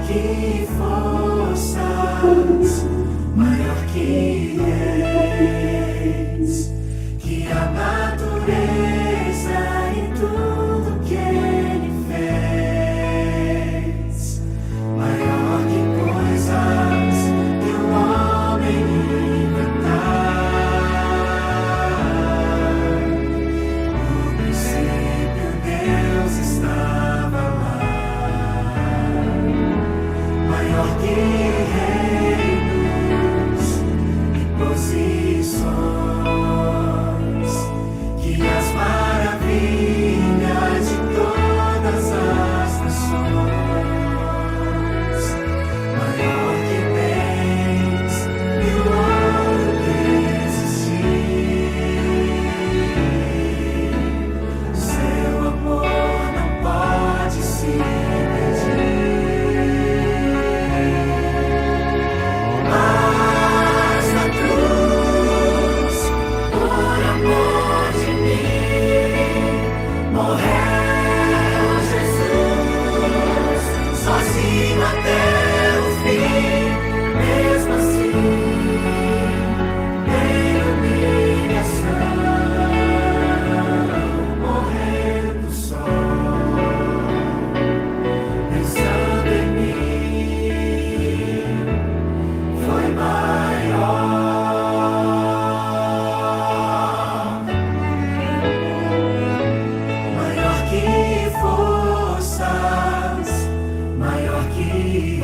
que forças, maior que reis, que a natureza e tudo que ele fez, maior que coisas que o homem inventar. No princípio Deus estava lá, maior que reinos e posições, que as maravilhas de todas as nações, maior que bens e o ouro que existir. Seu amor não pode se mas na cruz, por amor de mim, morreu Jesus, sozinho até o fim. Mesmo assim, em humilhação, morrendo só, pensando em mim, foi maior que forças, maior que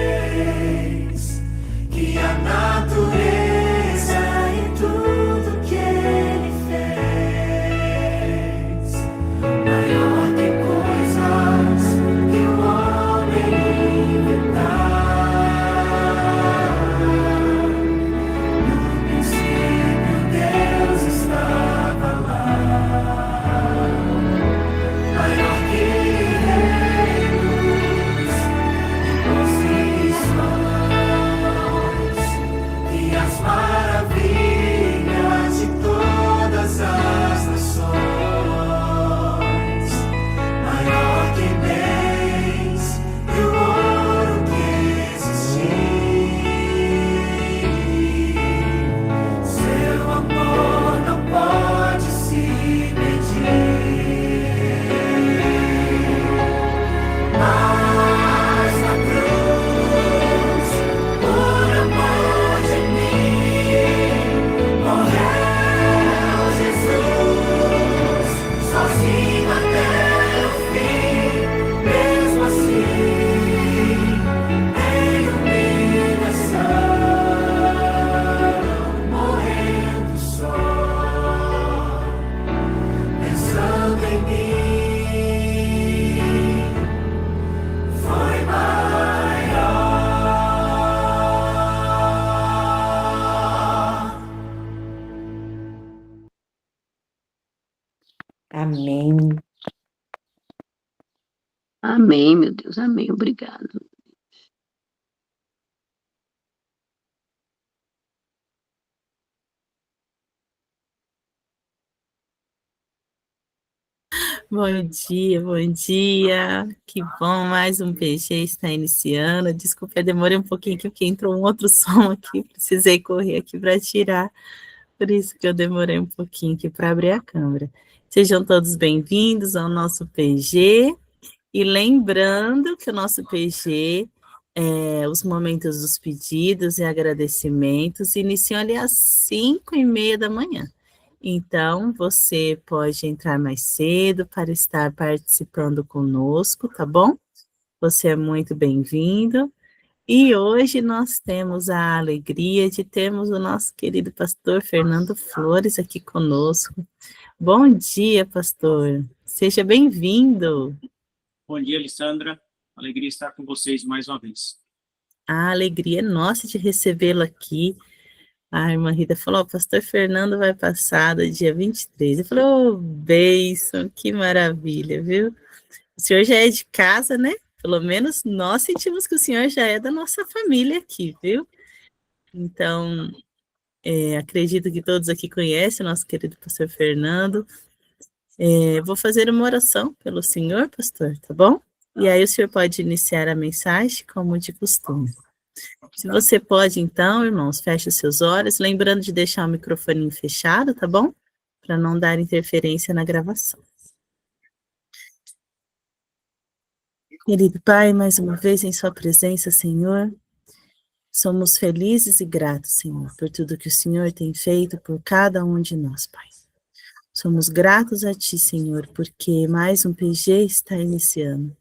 reis, que a natureza e tudo que ele fez, maior que coisas que o homem inventar. No princípio Deus estava lá, maior que reinos e posições, que as maravilhas de todas as nações, maior que bens e o ouro que existir. Seu amor não pode se medir, mas na cruz, por amor de mim, morreu Jesus, sozinho até o fim. Mesmo assim, em humilhação, morrendo só, pensando em mim, foi maior. Amém. Amém, meu Deus, amém, obrigado. Bom dia, bom dia. Que bom, mais um PG está iniciando. Desculpa, eu demorei um pouquinho aqui, porque entrou um outro som aqui, precisei correr aqui para tirar. Por isso que eu demorei um pouquinho aqui para abrir a câmera. Sejam todos bem-vindos ao nosso PG. E lembrando que o nosso PG, os momentos dos pedidos e agradecimentos, iniciam ali às 5h30 da manhã. Então, você pode entrar mais cedo para estar participando conosco, tá bom? Você é muito bem-vindo. E hoje nós temos a alegria de termos o nosso querido pastor Fernando Flores aqui conosco. Bom dia, pastor. Seja bem-vindo. Bom dia, Alessandra. Alegria estar com vocês mais uma vez. A alegria é nossa de recebê-lo aqui. A irmã Rita falou, o pastor Fernando vai passar do dia 23. Eu falei, ô, bênção, que maravilha, viu? O senhor já é de casa, né? Pelo menos nós sentimos que o senhor já é da nossa família aqui, viu? Então, acredito que todos aqui conhecem o nosso querido pastor Fernando. Vou fazer uma oração pelo senhor, pastor, tá bom? E aí o senhor pode iniciar a mensagem como de costume. Se você pode, então, irmãos, feche os seus olhos, lembrando de deixar o microfone fechado, tá bom? Para não dar interferência na gravação. Querido Pai, mais uma vez em sua presença, Senhor, somos felizes e gratos, Senhor, por tudo que o Senhor tem feito por cada um de nós, Pai. Somos gratos a Ti, Senhor, porque mais um PG está iniciando.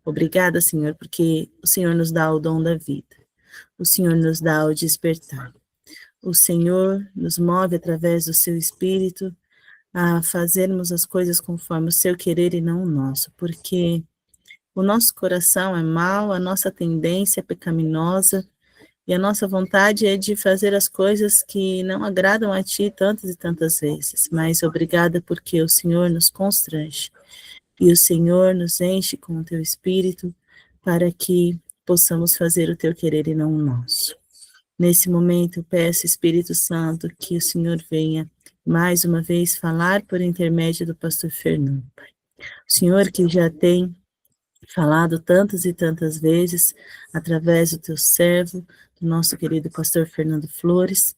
Obrigada, Senhor, porque o Senhor nos dá o dom da vida. O Senhor nos dá o despertar. O Senhor nos move através do seu Espírito a fazermos as coisas conforme o seu querer e não o nosso, porque o nosso coração é mau, a nossa tendência é pecaminosa e a nossa vontade é de fazer as coisas que não agradam a Ti tantas e tantas vezes. Mas obrigada porque o Senhor nos constrange e o Senhor nos enche com o Teu Espírito para que possamos fazer o Teu querer e não o nosso. Nesse momento, eu peço, Espírito Santo, que o Senhor venha mais uma vez falar por intermédio do pastor Fernando, Pai. O Senhor que já tem falado tantas e tantas vezes através do Teu servo, do nosso querido pastor Fernando Flores,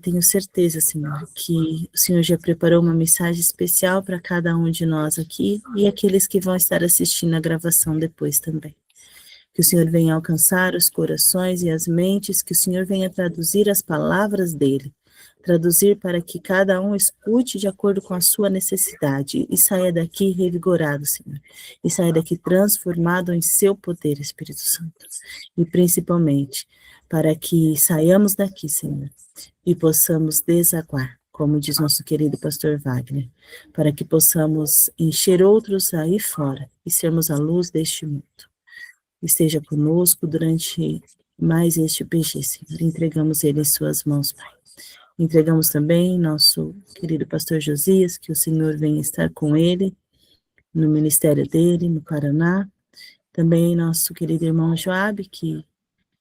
tenho certeza, Senhor, que o Senhor já preparou uma mensagem especial para cada um de nós aqui e aqueles que vão estar assistindo a gravação depois também. Que o Senhor venha alcançar os corações e as mentes, que o Senhor venha traduzir as palavras dele, traduzir para que cada um escute de acordo com a sua necessidade e saia daqui revigorado, Senhor, e saia daqui transformado em seu poder, Espírito Santo, e principalmente para que saiamos daqui, Senhor, e possamos desaguar, como diz nosso querido pastor Wagner, para que possamos encher outros aí fora e sermos a luz deste mundo. Esteja conosco durante mais este PG, Senhor. Entregamos ele em suas mãos, Pai. Entregamos também nosso querido pastor Josias, que o Senhor venha estar com ele, no ministério dele, no Paraná. Também nosso querido irmão Joabe, que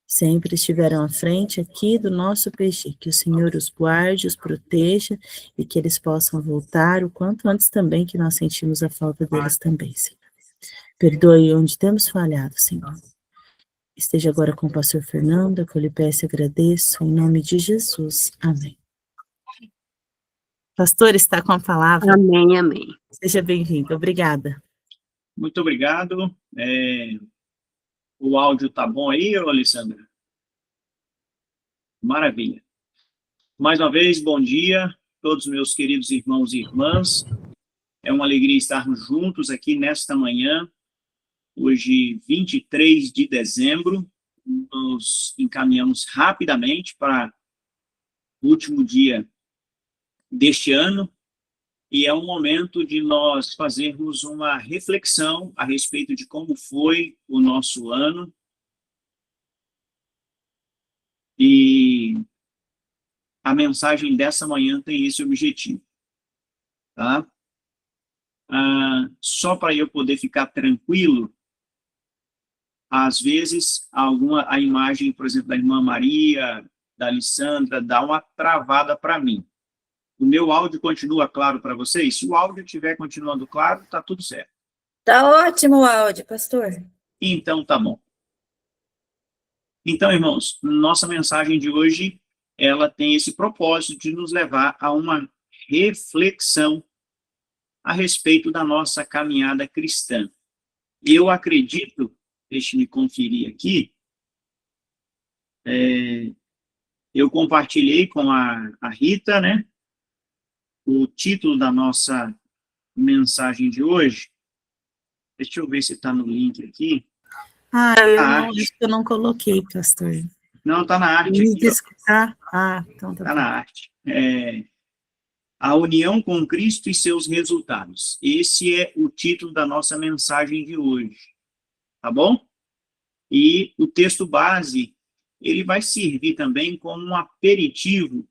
sempre estiveram à frente aqui do nosso PG. Que o Senhor os guarde, os proteja e que eles possam voltar o quanto antes também, que nós sentimos a falta deles também, Senhor. Perdoe onde temos falhado, Senhor. Esteja agora com o pastor Fernando, que eu lhe peço e agradeço, em nome de Jesus. Amém. Pastor, está com a palavra. Amém, amém. Seja bem-vindo. Obrigada. Muito obrigado. O áudio tá bom aí, Alessandra? Maravilha. Mais uma vez, bom dia, todos meus queridos irmãos e irmãs. É uma alegria estarmos juntos aqui nesta manhã. Hoje, 23 de dezembro, nos encaminhamos rapidamente para o último dia deste ano, e é um momento de nós fazermos uma reflexão a respeito de como foi o nosso ano, e a mensagem dessa manhã tem esse objetivo, tá? Só para eu poder ficar tranquilo, às vezes, a imagem, por exemplo, da irmã Maria, da Alessandra, dá uma travada para mim. O meu áudio continua claro para vocês? Se o áudio estiver continuando claro, está tudo certo. Tá ótimo o áudio, pastor. Então, tá bom. Então, irmãos, nossa mensagem de hoje, ela tem esse propósito de nos levar a uma reflexão a respeito da nossa caminhada cristã. Eu acredito, deixe-me conferir aqui, eu compartilhei com a Rita, né, o título da nossa mensagem de hoje. Deixa eu ver se está no link aqui. Acho que eu não coloquei, pastor. Não, está na arte. Me Aqui, desculpa. Então tá está bom. na arte. A união com Cristo e seus resultados. Esse é o título da nossa mensagem de hoje. Tá bom? E o texto base, ele vai servir também como um aperitivo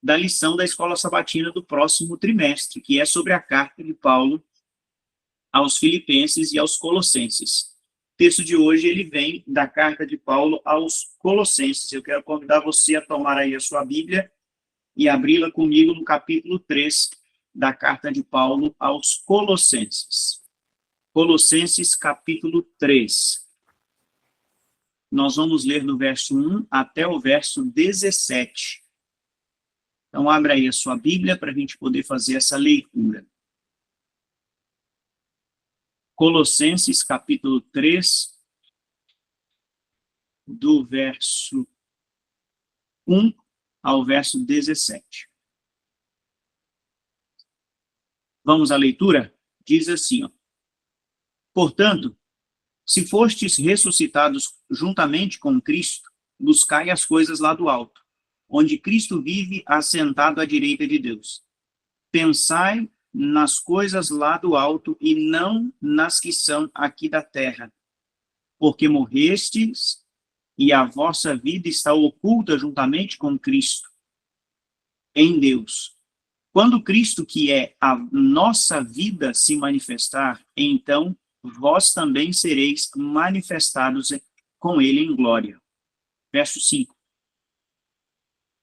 da lição da Escola Sabatina do próximo trimestre, que é sobre a carta de Paulo aos Filipenses e aos Colossenses. O texto de hoje, ele vem da carta de Paulo aos Colossenses. Eu quero convidar você a tomar aí a sua Bíblia e abri-la comigo no capítulo 3 da carta de Paulo aos Colossenses. Colossenses capítulo 3. Nós vamos ler do verso 1 até o verso 17. Então, abra aí a sua Bíblia para a gente poder fazer essa leitura. Colossenses capítulo 3, do verso 1 ao verso 17. Vamos à leitura? Diz assim, ó. Portanto, se fostes ressuscitados juntamente com Cristo, buscai as coisas lá do alto, onde Cristo vive assentado à direita de Deus. Pensai nas coisas lá do alto e não nas que são aqui da terra, porque morrestes e a vossa vida está oculta juntamente com Cristo em Deus. Quando Cristo, que é a nossa vida, se manifestar, então vós também sereis manifestados com ele em glória. Verso 5.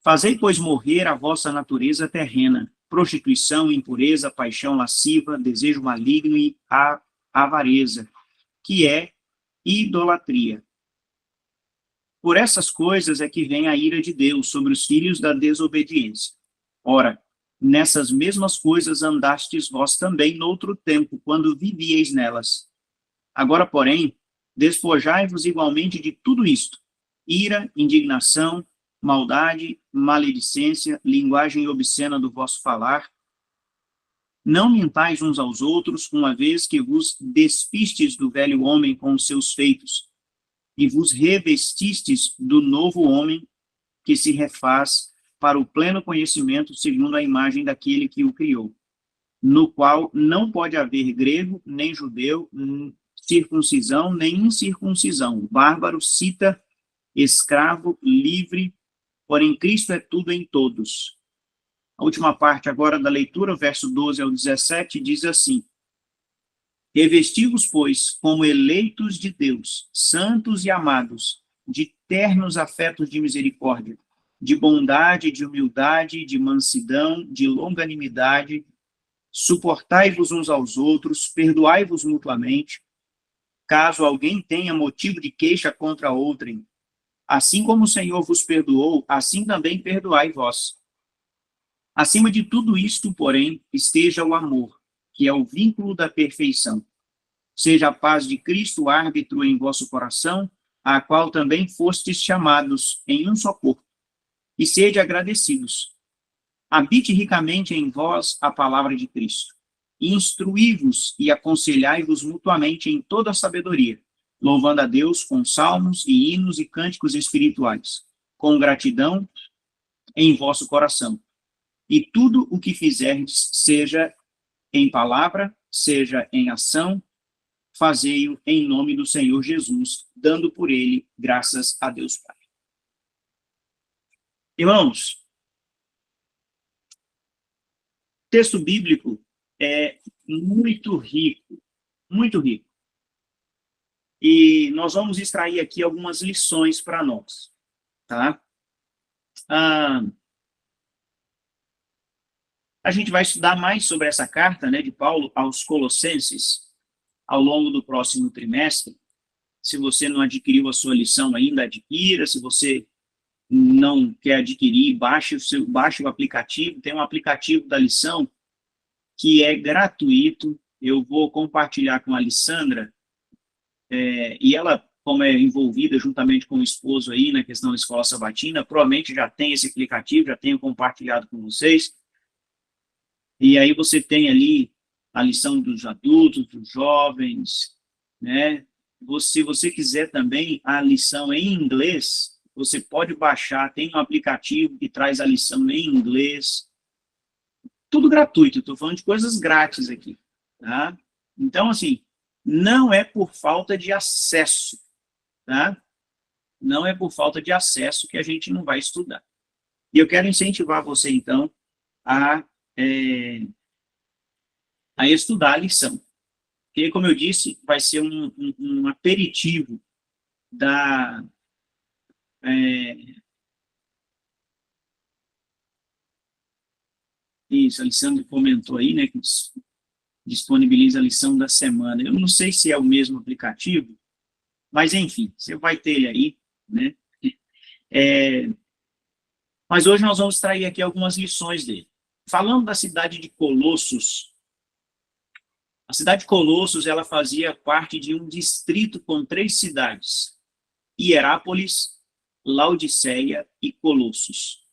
Fazei, pois, morrer a vossa natureza terrena, prostituição, impureza, paixão lasciva, desejo maligno e avareza, que é idolatria. Por essas coisas é que vem a ira de Deus sobre os filhos da desobediência. Ora, nessas mesmas coisas andastes vós também noutro tempo, quando vivieis nelas. Agora, porém, despojai-vos igualmente de tudo isto: ira, indignação, maldade, maledicência, linguagem obscena do vosso falar. Não mintais uns aos outros, uma vez que vos despistes do velho homem com os seus feitos, e vos revestistes do novo homem, que se refaz para o pleno conhecimento segundo a imagem daquele que o criou, no qual não pode haver grego, nem judeu, circuncisão, nem incircuncisão, bárbaro, cita, escravo, livre, porém Cristo é tudo em todos. A última parte agora da leitura, verso 12 ao 17, diz assim: Revesti-vos, pois, como eleitos de Deus, santos e amados, de ternos afetos de misericórdia, de bondade, de humildade, de mansidão, de longanimidade, suportai-vos uns aos outros, perdoai-vos mutuamente, caso alguém tenha motivo de queixa contra outrem. Assim como o Senhor vos perdoou, assim também perdoai vós. Acima de tudo isto, porém, esteja o amor, que é o vínculo da perfeição. Seja a paz de Cristo árbitro em vosso coração, a qual também fostes chamados em um só corpo. E sede agradecidos. Habite ricamente em vós a palavra de Cristo. Instruí-vos e aconselhai-vos mutuamente em toda a sabedoria, louvando a Deus com salmos e hinos e cânticos espirituais, com gratidão em vosso coração. E tudo o que fizerdes, seja em palavra, seja em ação, fazei-o em nome do Senhor Jesus, dando por ele graças a Deus Pai. Irmãos, o texto bíblico é muito rico, muito rico. E nós vamos extrair aqui algumas lições para nós, tá? A gente vai estudar mais sobre essa carta, né, de Paulo aos Colossenses ao longo do próximo trimestre. Se você não adquiriu a sua lição ainda, adquira. Se você não quer adquirir, baixe o aplicativo. Tem um aplicativo da lição que é gratuito. Eu vou compartilhar com a Alessandra, e ela, como é envolvida juntamente com o esposo aí na questão da escola sabatina, provavelmente já tem esse aplicativo, já tenho compartilhado com vocês. E aí você tem ali a lição dos adultos, dos jovens, né? Se você quiser também a lição em inglês, você pode baixar, tem um aplicativo que traz a lição em inglês. Tudo gratuito, estou falando de coisas grátis aqui, tá? Então, assim, não é por falta de acesso, tá? Não é por falta de acesso que a gente não vai estudar. E eu quero incentivar você, então, a estudar a lição. Porque, como eu disse, vai ser um aperitivo da... Isso, a Alessandra comentou aí, né, que disponibiliza a lição da semana. Eu não sei se é o mesmo aplicativo, mas enfim, você vai ter ele aí, né? Mas hoje nós vamos extrair aqui algumas lições dele. Falando da cidade de Colossos, a cidade de Colossos, ela fazia parte de um distrito com 3 cidades: Hierápolis, Laodiceia e Colossos.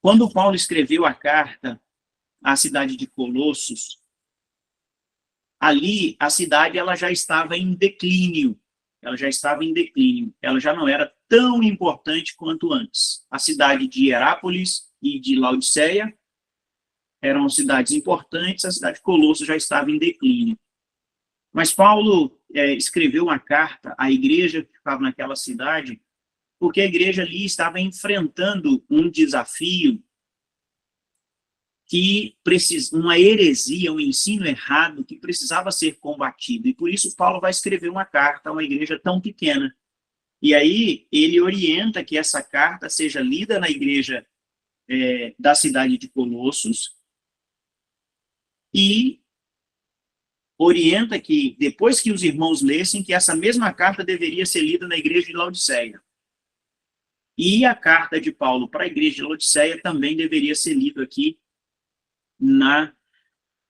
Quando Paulo escreveu a carta à cidade de Colossos, ali a cidade ela já estava em declínio. Ela já não era tão importante quanto antes. A cidade de Hierápolis e de Laodiceia eram cidades importantes, a cidade de Colossos já estava em declínio. Mas Paulo escreveu uma carta à igreja que ficava naquela cidade, porque a igreja ali estava enfrentando um desafio uma heresia, um ensino errado que precisava ser combatido. E por isso Paulo vai escrever uma carta a uma igreja tão pequena. E aí ele orienta que essa carta seja lida na igreja da cidade de Colossos e orienta que, depois que os irmãos lessem, que essa mesma carta deveria ser lida na igreja de Laodiceia. E a carta de Paulo para a igreja de Laodiceia também deveria ser lida aqui na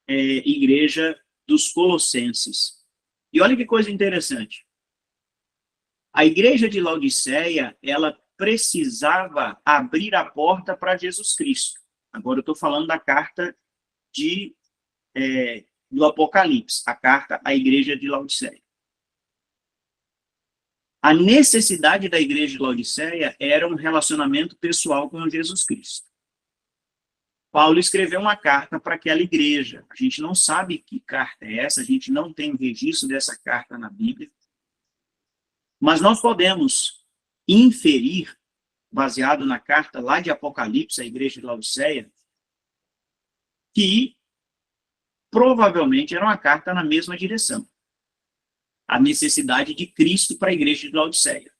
igreja dos Colossenses. E olha que coisa interessante. A igreja de Laodiceia, ela precisava abrir a porta para Jesus Cristo. Agora eu estou falando da carta do Apocalipse, a carta à igreja de Laodiceia. A necessidade da igreja de Laodiceia era um relacionamento pessoal com Jesus Cristo. Paulo escreveu uma carta para aquela igreja. A gente não sabe que carta é essa, a gente não tem registro dessa carta na Bíblia. Mas nós podemos inferir, baseado na carta lá de Apocalipse, à igreja de Laodiceia, que provavelmente era uma carta na mesma direção. A necessidade de Cristo para a igreja de Laodiceia.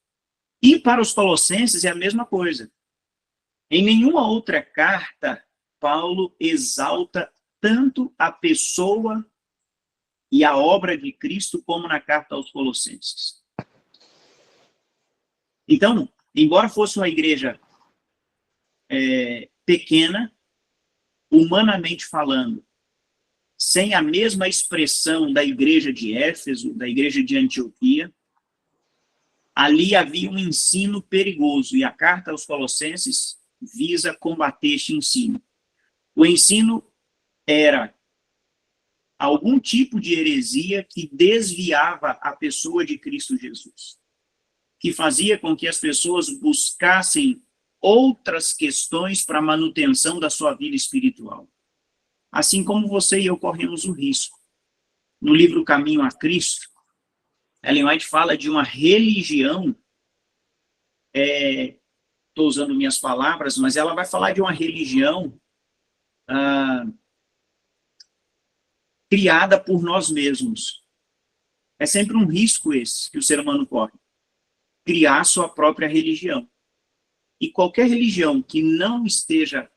E para os Colossenses é a mesma coisa. Em nenhuma outra carta, Paulo exalta tanto a pessoa e a obra de Cristo como na carta aos Colossenses. Então, embora fosse uma igreja pequena, humanamente falando, sem a mesma expressão da igreja de Éfeso, da igreja de Antioquia, ali havia um ensino perigoso, e a carta aos Colossenses visa combater este ensino. O ensino era algum tipo de heresia que desviava a pessoa de Cristo Jesus, que fazia com que as pessoas buscassem outras questões para a manutenção da sua vida espiritual. Assim como você e eu corremos o risco. No livro Caminho a Cristo, Ellen White fala de uma religião, estou usando minhas palavras, mas ela vai falar de uma religião criada por nós mesmos. É sempre um risco esse que o ser humano corre. Criar sua própria religião. E qualquer religião que não esteja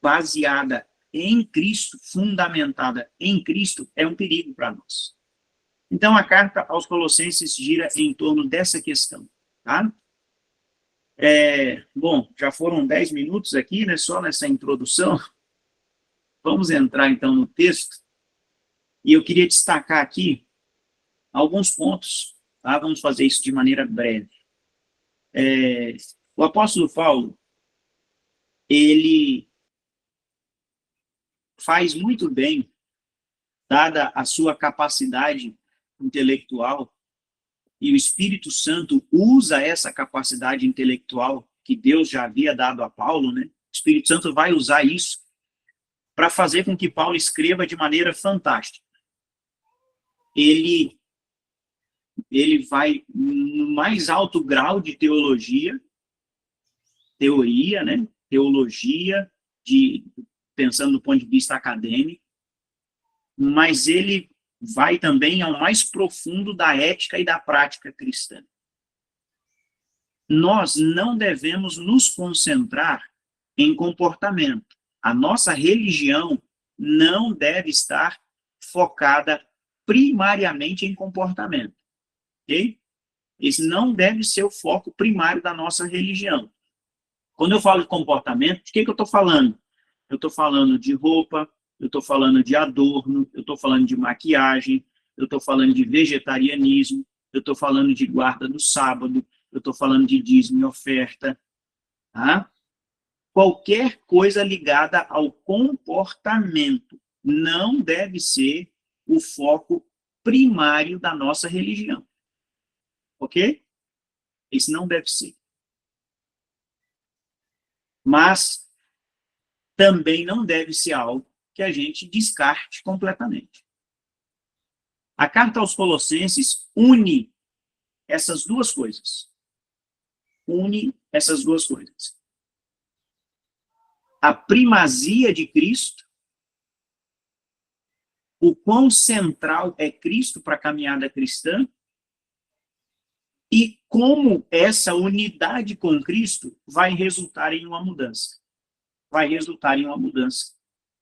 baseada em Cristo, fundamentada em Cristo, é um perigo para nós. Então, a carta aos Colossenses gira em torno dessa questão, tá? Bom, já foram 10 minutos aqui, né, só nessa introdução. Vamos entrar, então, no texto. E eu queria destacar aqui alguns pontos, tá? Vamos fazer isso de maneira breve. O apóstolo Paulo, ele faz muito bem, dada a sua capacidade intelectual, e o Espírito Santo usa essa capacidade intelectual que Deus já havia dado a Paulo, né? O Espírito Santo vai usar isso para fazer com que Paulo escreva de maneira fantástica. Ele vai no mais alto grau de teoria, né? Teologia, pensando do ponto de vista acadêmico, mas ele vai também ao mais profundo da ética e da prática cristã. Nós não devemos nos concentrar em comportamento. A nossa religião não deve estar focada primariamente em comportamento, ok? Esse não deve ser o foco primário da nossa religião. Quando eu falo de comportamento, de que eu estou falando? Eu estou falando de roupa, eu estou falando de adorno, eu estou falando de maquiagem, eu estou falando de vegetarianismo, eu estou falando de guarda do sábado, eu estou falando de dízimo e oferta, tá? Qualquer coisa ligada ao comportamento não deve ser o foco primário da nossa religião. Ok? Isso não deve ser. Mas também não deve ser algo que a gente descarte completamente. A carta aos Colossenses une essas duas coisas. Une essas duas coisas. A primazia de Cristo, o quão central é Cristo para a caminhada cristã, e como essa unidade com Cristo vai resultar em uma mudança. Vai resultar em uma mudança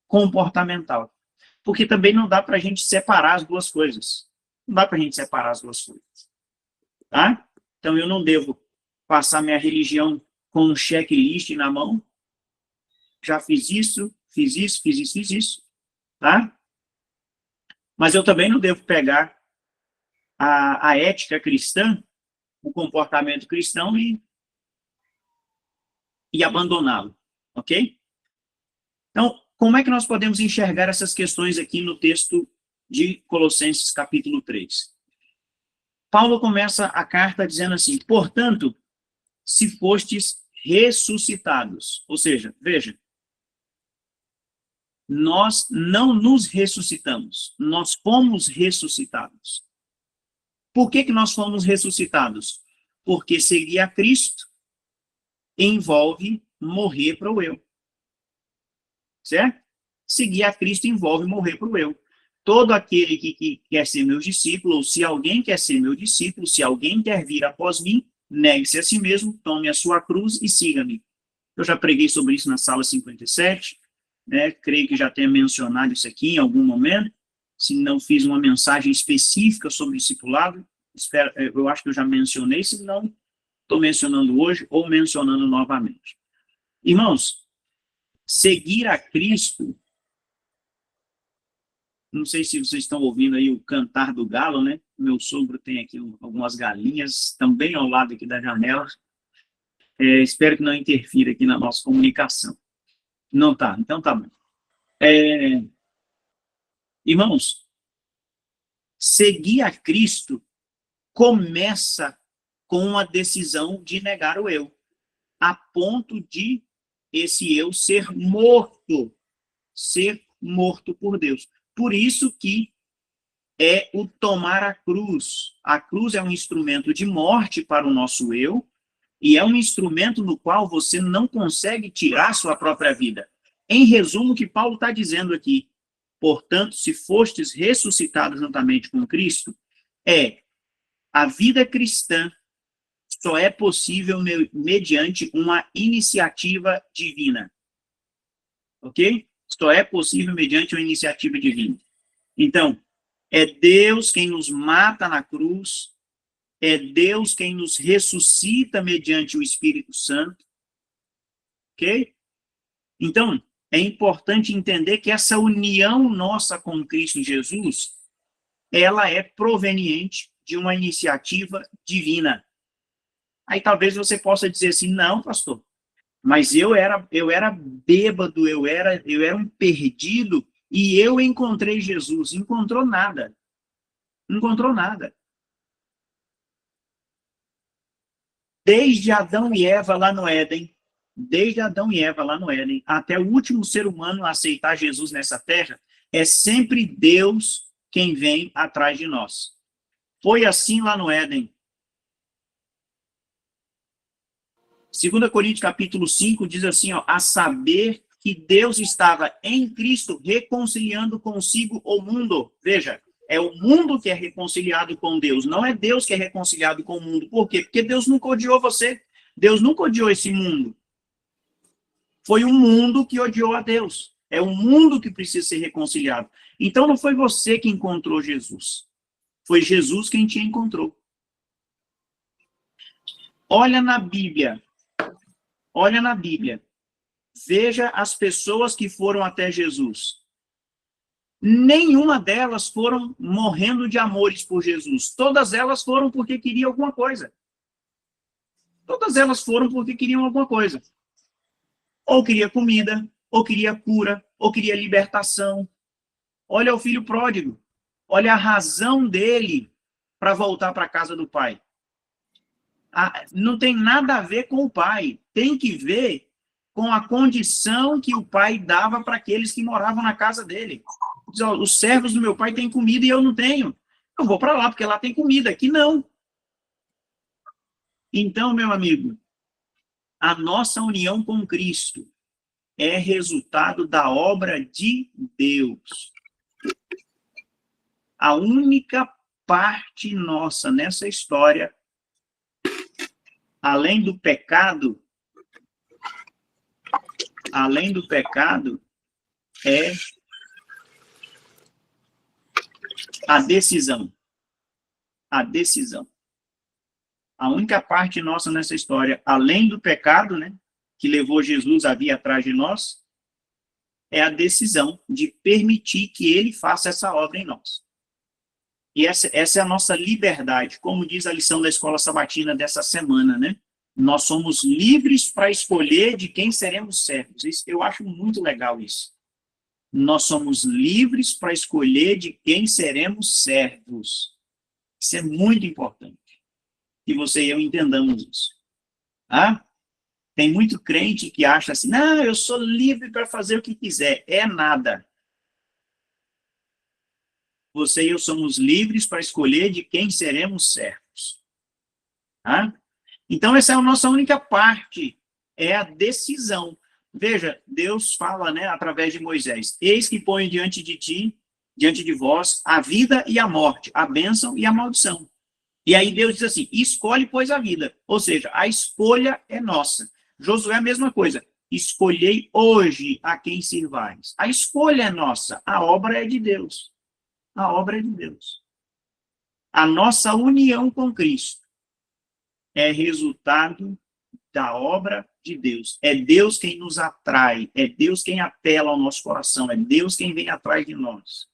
comportamental. Porque também não dá para a gente separar as duas coisas. Não dá para a gente separar as duas coisas. Tá? Então, eu não devo passar minha religião com um checklist na mão. Já fiz isso, fiz isso, fiz isso, fiz isso. Tá? Mas eu também não devo pegar a ética cristã, o comportamento cristão e abandoná-lo. Ok? Então, como é que nós podemos enxergar essas questões aqui no texto de Colossenses, capítulo 3? Paulo começa a carta dizendo assim: portanto, se fostes ressuscitados. Ou seja, veja, nós não nos ressuscitamos, nós fomos ressuscitados. Por que nós fomos ressuscitados? Porque seguir a Cristo envolve morrer para o eu. Certo? Seguir a Cristo envolve morrer para o eu. Todo aquele que quer ser meu discípulo, ou se alguém quer ser meu discípulo, se alguém quer vir após mim, negue-se a si mesmo, tome a sua cruz e siga-me. Eu já preguei sobre isso na sala 57, né? Creio que já tenha mencionado isso aqui em algum momento. Se não fiz uma mensagem específica sobre discipulado, eu acho que eu já mencionei, se não, estou mencionando hoje ou mencionando novamente. Irmãos, seguir a Cristo, não sei se vocês estão ouvindo aí o cantar do galo, né? Meu sogro tem aqui algumas galinhas, também ao lado aqui da janela. Espero que não interfira aqui na nossa comunicação. Não tá, então tá bom. Irmãos, seguir a Cristo começa com a decisão de negar o eu, a ponto de esse eu ser morto por Deus. Por isso que é o tomar a cruz. A cruz é um instrumento de morte para o nosso eu, e é um instrumento no qual você não consegue tirar sua própria vida. Em resumo, o que Paulo está dizendo aqui: portanto, se fostes ressuscitados juntamente com Cristo, a vida cristã só é possível mediante uma iniciativa divina. Ok? Só é possível mediante uma iniciativa divina. Então, é Deus quem nos mata na cruz, é Deus quem nos ressuscita mediante o Espírito Santo. Ok? Então, é importante entender que essa união nossa com Cristo Jesus, ela é proveniente de uma iniciativa divina. Aí talvez você possa dizer assim: não, pastor, mas eu era bêbado, eu era um perdido, e eu encontrei Jesus. Encontrou nada. Encontrou nada. Desde Adão e Eva lá no Éden, até o último ser humano a aceitar Jesus nessa terra, é sempre Deus quem vem atrás de nós. Foi assim lá no Éden. 2 Coríntios capítulo 5 diz assim, a saber que Deus estava em Cristo reconciliando consigo o mundo. Veja, é o mundo que é reconciliado com Deus, não é Deus que é reconciliado com o mundo. Por quê? Porque Deus nunca odiou você. Deus nunca odiou esse mundo. Foi o mundo que odiou a Deus. É o mundo que precisa ser reconciliado. Então não foi você que encontrou Jesus. Foi Jesus quem te encontrou. Olha na Bíblia. Olha na Bíblia. Veja as pessoas que foram até Jesus. Nenhuma delas foram morrendo de amores por Jesus. Todas elas foram porque queriam alguma coisa. Todas elas foram porque queriam alguma coisa. Ou queria comida, ou queria cura, ou queria libertação. Olha o filho pródigo. Olha a razão dele para voltar para a casa do pai. Não tem nada a ver com o pai. Tem que ver com a condição que o pai dava para aqueles que moravam na casa dele. Diz, ó, os servos do meu pai têm comida e eu não tenho. Eu vou para lá, porque lá tem comida. Aqui não. Então, meu amigo, a nossa união com Cristo é resultado da obra de Deus. A única parte nossa nessa história, além do pecado, é a decisão. A decisão. A única parte nossa nessa história, além do pecado, né, que levou Jesus a vir atrás de nós, é a decisão de permitir que ele faça essa obra em nós. E essa é a nossa liberdade, como diz a lição da escola sabatina dessa semana, né? Nós somos livres para escolher de quem seremos servos. Eu acho muito legal isso. Nós somos livres para escolher de quem seremos servos. Isso é muito importante. Que você e eu entendamos isso. Ah? Tem muito crente que acha assim, não, eu sou livre para fazer o que quiser. É nada. Você e eu somos livres para escolher de quem seremos servos. Ah? Então, essa é a nossa única parte, é a decisão. Veja, Deus fala, né, através de Moisés, eis que põe diante de ti, diante de vós, a vida e a morte, a bênção e a maldição. E aí Deus diz assim, escolhe, pois, a vida. Ou seja, a escolha é nossa. Josué é a mesma coisa. Escolhei hoje a quem sirvais. A escolha é nossa, a obra é de Deus. A obra é de Deus. A nossa união com Cristo é resultado da obra de Deus. É Deus quem nos atrai, é Deus quem apela ao nosso coração, é Deus quem vem atrás de nós.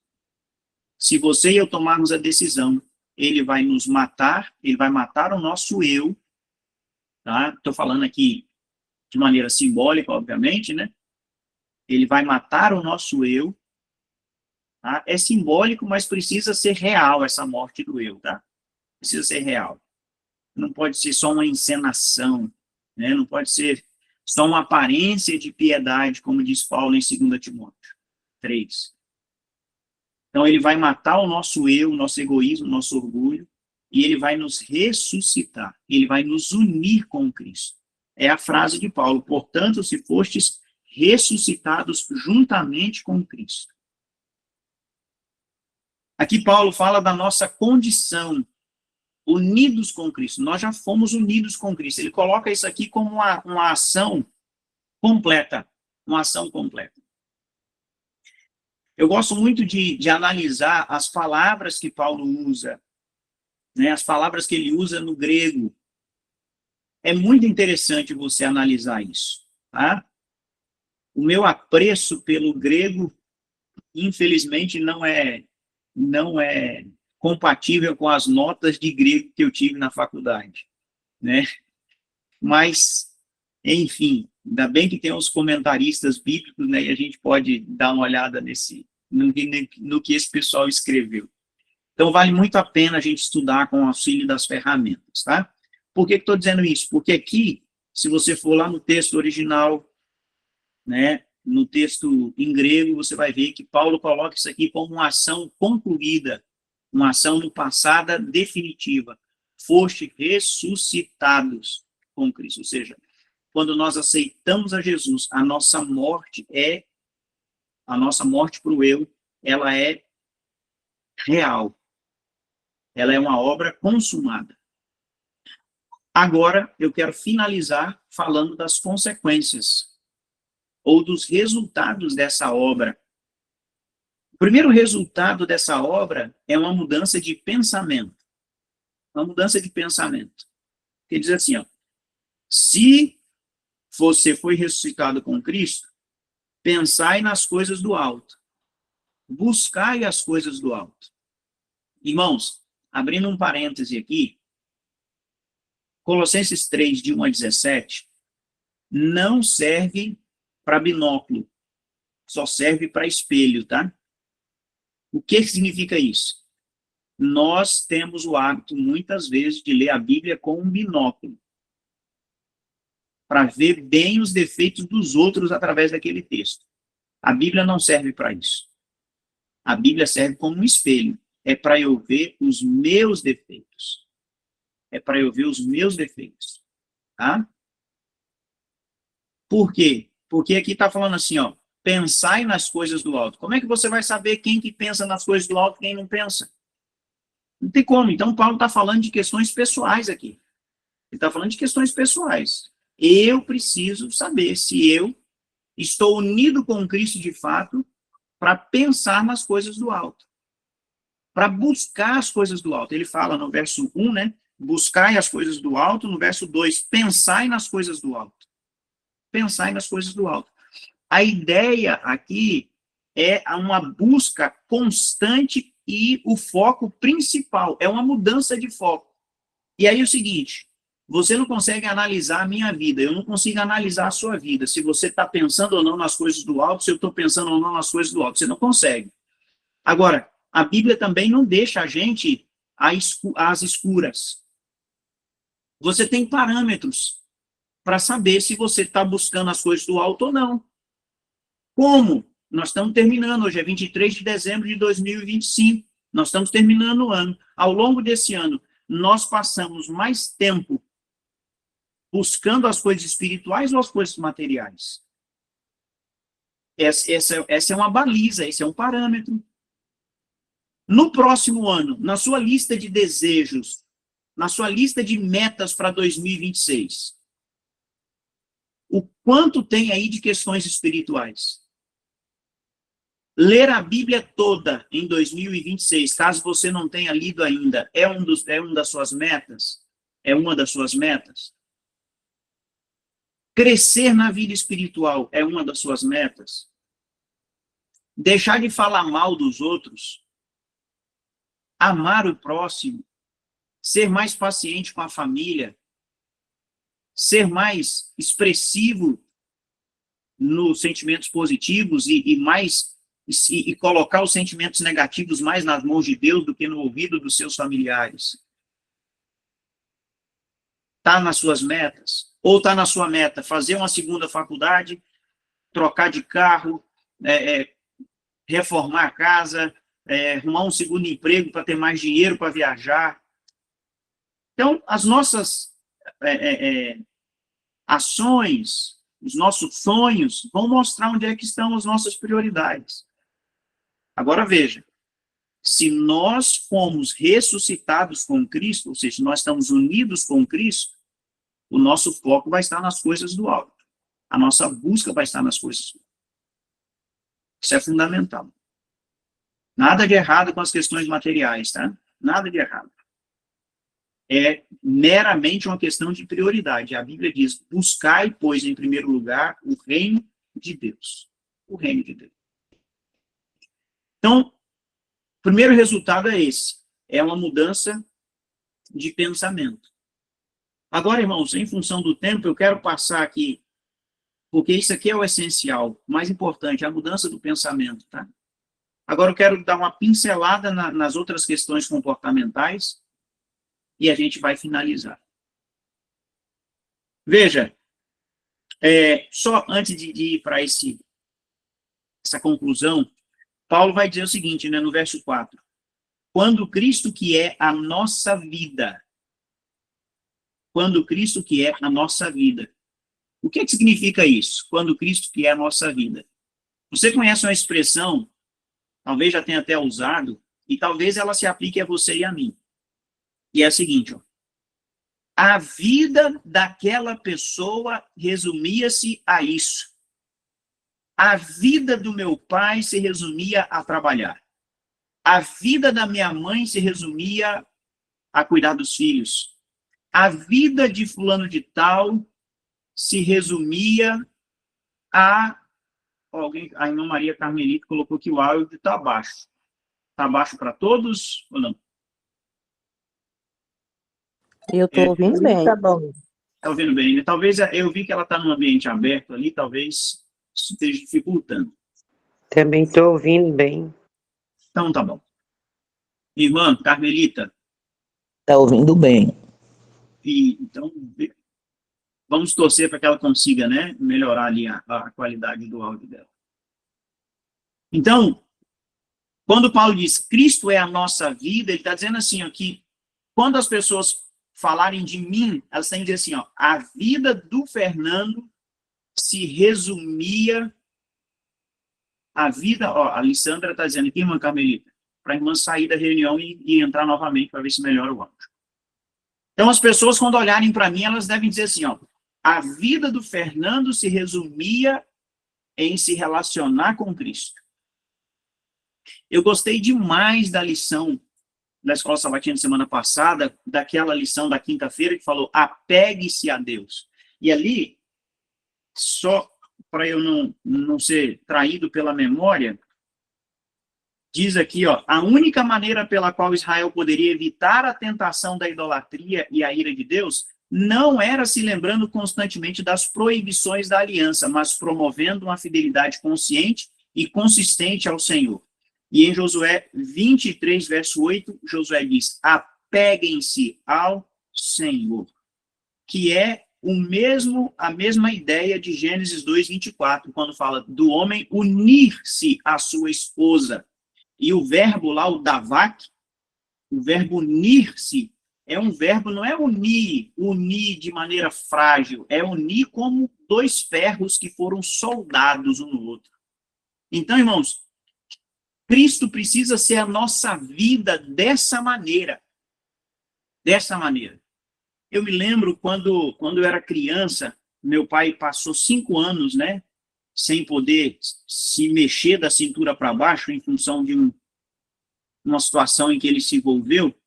Se você e eu tomarmos a decisão, ele vai nos matar, ele vai matar o nosso eu, tá? Estou falando aqui de maneira simbólica, obviamente, né? Ele vai matar o nosso eu, tá? É simbólico, mas precisa ser real essa morte do eu, tá? Precisa ser real. Não pode ser só uma encenação, né? Não pode ser só uma aparência de piedade, como diz Paulo em 2 Timóteo 3. Então, ele vai matar o nosso eu, o nosso egoísmo, o nosso orgulho, e ele vai nos ressuscitar, ele vai nos unir com Cristo. É a frase de Paulo, portanto, se fostes ressuscitados juntamente com Cristo. Aqui Paulo fala da nossa condição, unidos com Cristo. Nós já fomos unidos com Cristo. Ele coloca isso aqui como uma ação completa, uma ação completa. Eu gosto muito de analisar as palavras que Paulo usa, né, as palavras que ele usa no grego. É muito interessante você analisar isso, tá? O meu apreço pelo grego, infelizmente, não é compatível com as notas de grego que eu tive na faculdade, né? Mas, enfim, ainda bem que tem os comentaristas bíblicos, né, e a gente pode dar uma olhada no que esse pessoal escreveu. Então, vale muito a pena a gente estudar com o auxílio das ferramentas, tá? Por que estou dizendo isso? Porque aqui, se você for lá no texto original, né, no texto em grego, você vai ver que Paulo coloca isso aqui como uma ação concluída, uma ação no passada definitiva. Foste ressuscitados com Cristo. Ou seja, quando nós aceitamos a Jesus, a nossa morte para o eu, ela é real. Ela é uma obra consumada. Agora, eu quero finalizar falando das consequências. ou dos resultados dessa obra. O primeiro resultado dessa obra é uma mudança de pensamento. Uma mudança de pensamento. Que diz assim, ó, se você foi ressuscitado com Cristo, pensai nas coisas do alto. Buscai as coisas do alto. Irmãos, abrindo um parêntese aqui, Colossenses 3, de 1 a 17, não serve para binóculo, só serve para espelho, tá? O que significa isso? Nós temos o hábito, muitas vezes, de ler a Bíblia com um binóculo, para ver bem os defeitos dos outros através daquele texto. A Bíblia não serve para isso. A Bíblia serve como um espelho. É para eu ver os meus defeitos. É para eu ver os meus defeitos. Tá? Por quê? Porque aqui está falando assim, ó, pensai nas coisas do alto. Como é que você vai saber quem que pensa nas coisas do alto e quem não pensa? Não tem como. Então, Paulo está falando de questões pessoais aqui. Ele está falando de questões pessoais. Eu preciso saber se eu estou unido com Cristo de fato para pensar nas coisas do alto. Para buscar as coisas do alto. Ele fala no verso 1, né? Buscai as coisas do alto. No verso 2, pensai nas coisas do alto. Pensai nas coisas do alto. A ideia aqui é uma busca constante e o foco principal. É uma mudança de foco. E aí é o seguinte, você não consegue analisar a minha vida, eu não consigo analisar a sua vida, se você está pensando ou não nas coisas do alto, se eu estou pensando ou não nas coisas do alto, você não consegue. Agora, a Bíblia também não deixa a gente às escuras. Você tem parâmetros para saber se você está buscando as coisas do alto ou não. Como? Nós estamos terminando, hoje é 23 de dezembro de 2025, nós estamos terminando o ano. Ao longo desse ano, nós passamos mais tempo buscando as coisas espirituais ou as coisas materiais? Essa é uma baliza, esse é um parâmetro. No próximo ano, na sua lista de desejos, na sua lista de metas para 2026, o quanto tem aí de questões espirituais? Ler a Bíblia toda em 2026, caso você não tenha lido ainda, é uma das suas metas? É uma das suas metas? Crescer na vida espiritual é uma das suas metas? Deixar de falar mal dos outros? Amar o próximo? Ser mais paciente com a família? Ser mais expressivo nos sentimentos positivos e colocar os sentimentos negativos mais nas mãos de Deus do que no ouvido dos seus familiares? Está nas suas metas? Ou está na sua meta fazer uma segunda faculdade, trocar de carro, reformar a casa, arrumar um segundo emprego para ter mais dinheiro para viajar? Então, as nossas ações, os nossos sonhos vão mostrar onde é que estão as nossas prioridades. Agora veja, se nós fomos ressuscitados com Cristo, ou seja, nós estamos unidos com Cristo, o nosso foco vai estar nas coisas do alto. A nossa busca vai estar nas coisas do alto. Isso é fundamental. Nada de errado com as questões materiais, tá? Nada de errado. É meramente uma questão de prioridade. A Bíblia diz, buscai, pois, em primeiro lugar, o reino de Deus. O reino de Deus. Então, o primeiro resultado é esse. É uma mudança de pensamento. Agora, irmãos, em função do tempo, eu quero passar aqui, porque isso aqui é o essencial, o mais importante, a mudança do pensamento, tá? Agora eu quero dar uma pincelada nas outras questões comportamentais e a gente vai finalizar. Veja, só antes de ir para essa conclusão, Paulo vai dizer o seguinte, né, no verso 4. Quando Cristo que é a nossa vida. Quando Cristo que é a nossa vida. O que significa isso? Quando Cristo que é a nossa vida. Você conhece uma expressão, talvez já tenha até usado, e talvez ela se aplique a você e a mim. E é a seguinte, ó. A vida daquela pessoa resumia-se a isso. A vida do meu pai se resumia a trabalhar. A vida da minha mãe se resumia a cuidar dos filhos. A vida de fulano de tal se resumia a... A irmã Maria Carmelita colocou que o áudio está baixo. Está baixo para todos ou não? Eu estou ouvindo bem. Tá bom. Está ouvindo bem, né? Talvez, eu vi que ela está num ambiente aberto ali, talvez isso esteja dificultando. Também estou ouvindo bem. Então, tá bom. Irmã Carmelita, Tá ouvindo bem. então, vamos torcer para que ela consiga, né, melhorar ali a qualidade do áudio dela. Então, quando Paulo diz Cristo é a nossa vida, ele está dizendo assim, ó, que quando as pessoas falarem de mim, elas têm que dizer assim, ó, a vida do Fernando se resumia, a vida, ó, a Alessandra está dizendo aqui, irmã Carmelita, para a irmã sair da reunião e entrar novamente para ver se melhora o áudio. Então, as pessoas, quando olharem para mim, elas devem dizer assim, ó, a vida do Fernando se resumia em se relacionar com Cristo. Eu gostei demais da lição da Escola Sabatina de semana passada, daquela lição da quinta-feira que falou, apegue-se a Deus. E ali, só para eu não ser traído pela memória, diz aqui, ó, a única maneira pela qual Israel poderia evitar a tentação da idolatria e a ira de Deus não era se lembrando constantemente das proibições da aliança, mas promovendo uma fidelidade consciente e consistente ao Senhor. E em Josué 23, verso 8, Josué diz, apeguem-se ao Senhor, que é a mesma ideia de Gênesis 2, 24, quando fala do homem unir-se à sua esposa. E o verbo lá, o davak, o verbo unir-se, é um verbo, não é unir de maneira frágil, é unir como dois ferros que foram soldados um no outro. Então, irmãos, Cristo precisa ser a nossa vida dessa maneira. Dessa maneira. Eu me lembro quando eu era criança, meu pai passou 5 anos, né, sem poder se mexer da cintura para baixo em função de uma situação em que ele se envolveu.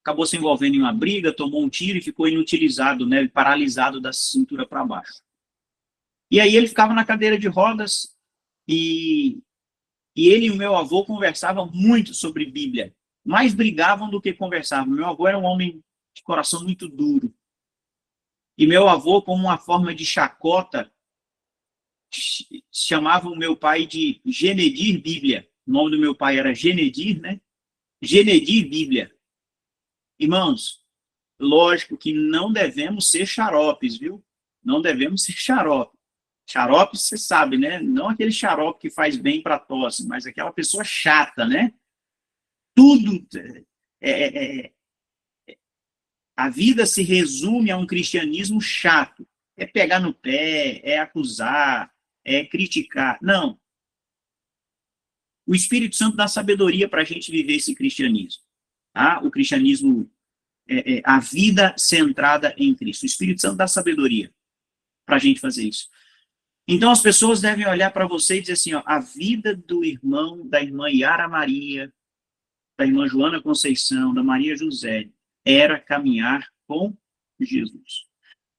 Acabou se envolvendo em uma briga, tomou um tiro e ficou inutilizado, né, paralisado da cintura para baixo. E aí ele ficava na cadeira de rodas e ele e o meu avô conversavam muito sobre Bíblia. Mais brigavam do que conversavam. Meu avô era um homem de coração muito duro. E meu avô, como uma forma de chacota, chamava o meu pai de Genedir Bíblia. O nome do meu pai era Genedir, né? Genedir Bíblia. Irmãos, lógico que não devemos ser xaropes, viu? Não devemos ser xarope. Xarope, você sabe, né? Não aquele xarope que faz bem para tosse, mas aquela pessoa chata, né? Tudo... A vida se resume a um cristianismo chato. É pegar no pé, é acusar, é criticar. Não. O Espírito Santo dá sabedoria para a gente viver esse cristianismo. Tá? O cristianismo, a vida centrada em Cristo. O Espírito Santo dá sabedoria para a gente fazer isso. Então, as pessoas devem olhar para você e dizer assim, ó, a vida do irmão, da irmã Yara Maria, da irmã Joana Conceição, da Maria José, era caminhar com Jesus.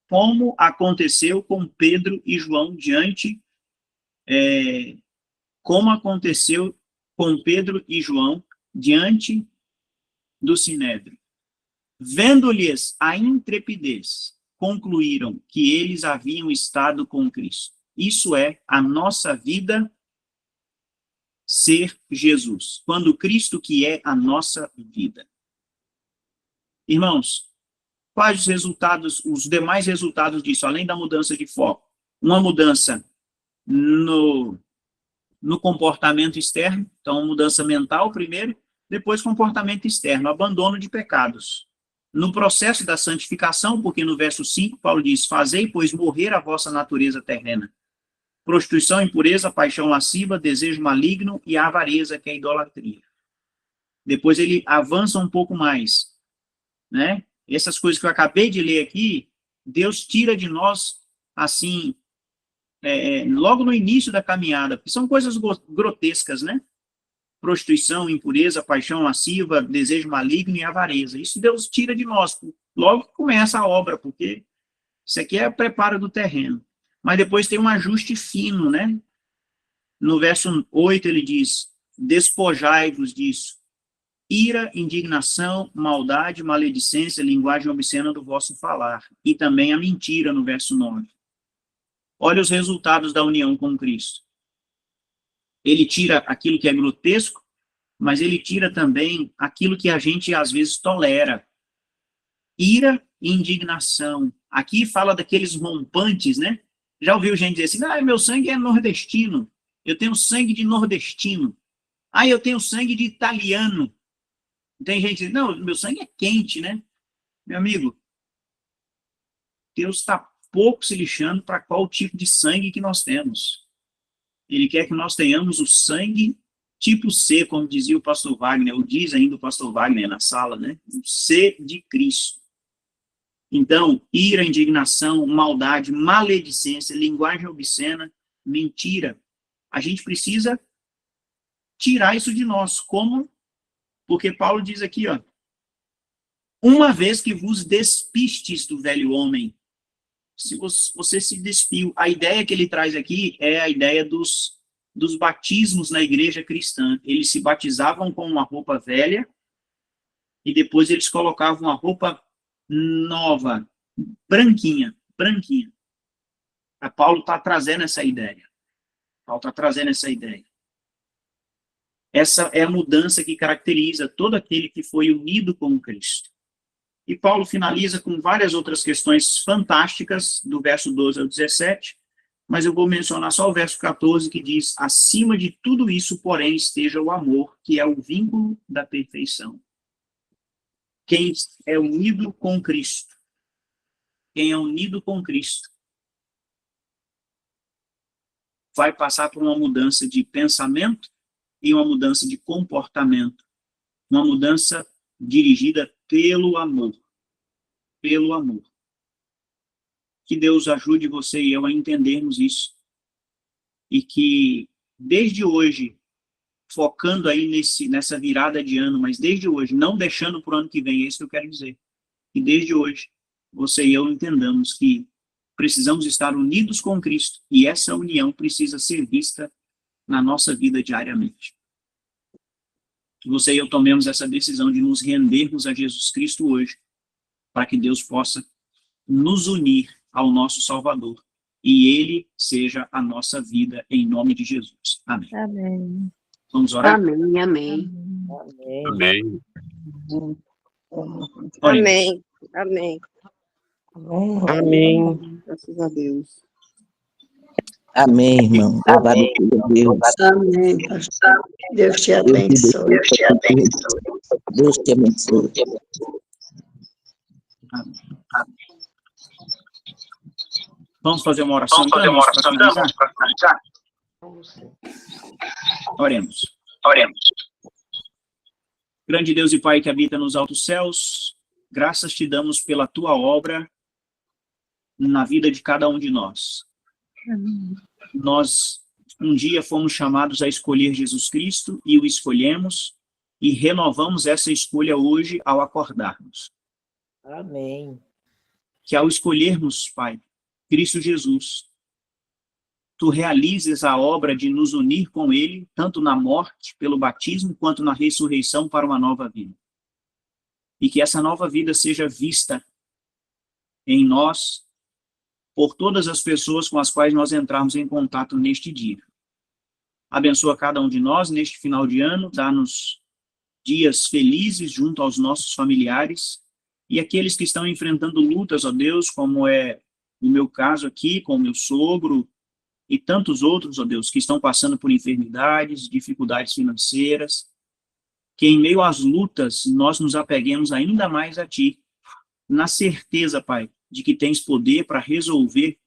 Como aconteceu com Pedro e João como aconteceu com Pedro e João diante do Sinédrio. Vendo-lhes a intrepidez, concluíram que eles haviam estado com Cristo. Isso é a nossa vida ser Jesus. Quando Cristo que é a nossa vida. Irmãos, quais os resultados, os demais resultados disso, além da mudança de foco? Uma mudança no comportamento externo, então mudança mental primeiro, depois comportamento externo, abandono de pecados. No processo da santificação, porque no verso 5, Paulo diz, fazei, pois, morrer a vossa natureza terrena. Prostituição, impureza, paixão lasciva, desejo maligno e a avareza, que é a idolatria. Depois ele avança um pouco mais, né? Essas coisas que eu acabei de ler aqui, Deus tira de nós, assim, logo no início da caminhada, porque são coisas grotescas, né? Prostituição, impureza, paixão lasciva, desejo maligno e avareza. Isso Deus tira de nós. Logo que começa a obra, porque isso aqui é preparo do terreno. Mas depois tem um ajuste fino, né? No verso 8 ele diz, despojai-vos disso. Ira, indignação, maldade, maledicência, linguagem obscena do vosso falar. E também a mentira, no verso 9. Olha os resultados da união com Cristo. Ele tira aquilo que é grotesco, mas ele tira também aquilo que a gente às vezes tolera. Ira e indignação. Aqui fala daqueles rompantes, né? Já ouviu gente dizer assim, meu sangue é nordestino, eu tenho sangue de nordestino. Eu tenho sangue de italiano. Tem gente que diz, não, meu sangue é quente, né? Meu amigo, Deus está pouco se lixando para qual tipo de sangue que nós temos. Ele quer que nós tenhamos o sangue tipo C, como dizia o pastor Wagner, ou diz ainda o pastor Wagner na sala, né? O C de Cristo. Então, ira, indignação, maldade, maledicência, linguagem obscena, mentira. A gente precisa tirar isso de nós. Como? Porque Paulo diz aqui, uma vez que vos despistes do velho homem, se você se despiu. A ideia que ele traz aqui é a ideia dos batismos na igreja cristã. Eles se batizavam com uma roupa velha e depois eles colocavam uma roupa nova, branquinha. A Paulo está trazendo essa ideia. Essa é a mudança que caracteriza todo aquele que foi unido com Cristo. E Paulo finaliza com várias outras questões fantásticas, do verso 12 ao 17, mas eu vou mencionar só o verso 14, que diz, acima de tudo isso, porém, esteja o amor, que é o vínculo da perfeição. Quem é unido com Cristo, vai passar por uma mudança de pensamento e uma mudança de comportamento, uma mudança dirigida pelo amor. Que Deus ajude você e eu a entendermos isso. E que, desde hoje, focando aí nessa virada de ano, mas desde hoje, não deixando para o ano que vem, é isso que eu quero dizer. Que desde hoje, você e eu entendamos que precisamos estar unidos com Cristo e essa união precisa ser vista na nossa vida diariamente. Que você e eu tomemos essa decisão de nos rendermos a Jesus Cristo hoje, para que Deus possa nos unir ao nosso Salvador e Ele seja a nossa vida, em nome de Jesus. Amém. Amém. Vamos orar? Amém, amém. Amém. Amém. Amém. Amém. Graças a Deus. Amém, irmão. Louvado seja Deus. Amém, pastor. Deus te abençoe. Deus te abençoe. Vamos fazer uma oração. Para finalizar? Oremos. Grande Deus e Pai que habita nos altos céus, graças te damos pela tua obra na vida de cada um de nós. Nós um dia fomos chamados a escolher Jesus Cristo e o escolhemos e renovamos essa escolha hoje ao acordarmos. Amém. Que ao escolhermos, Pai, Cristo Jesus, tu realizes a obra de nos unir com Ele, tanto na morte, pelo batismo, quanto na ressurreição para uma nova vida. E que essa nova vida seja vista em nós, por todas as pessoas com as quais nós entrarmos em contato neste dia. Abençoa cada um de nós neste final de ano, dá-nos dias felizes junto aos nossos familiares e aqueles que estão enfrentando lutas, ó Deus, como é o meu caso aqui, com o meu sogro e tantos outros, ó Deus, que estão passando por enfermidades, dificuldades financeiras, que em meio às lutas nós nos apeguemos ainda mais a Ti, na certeza, Pai, de que tens poder para resolver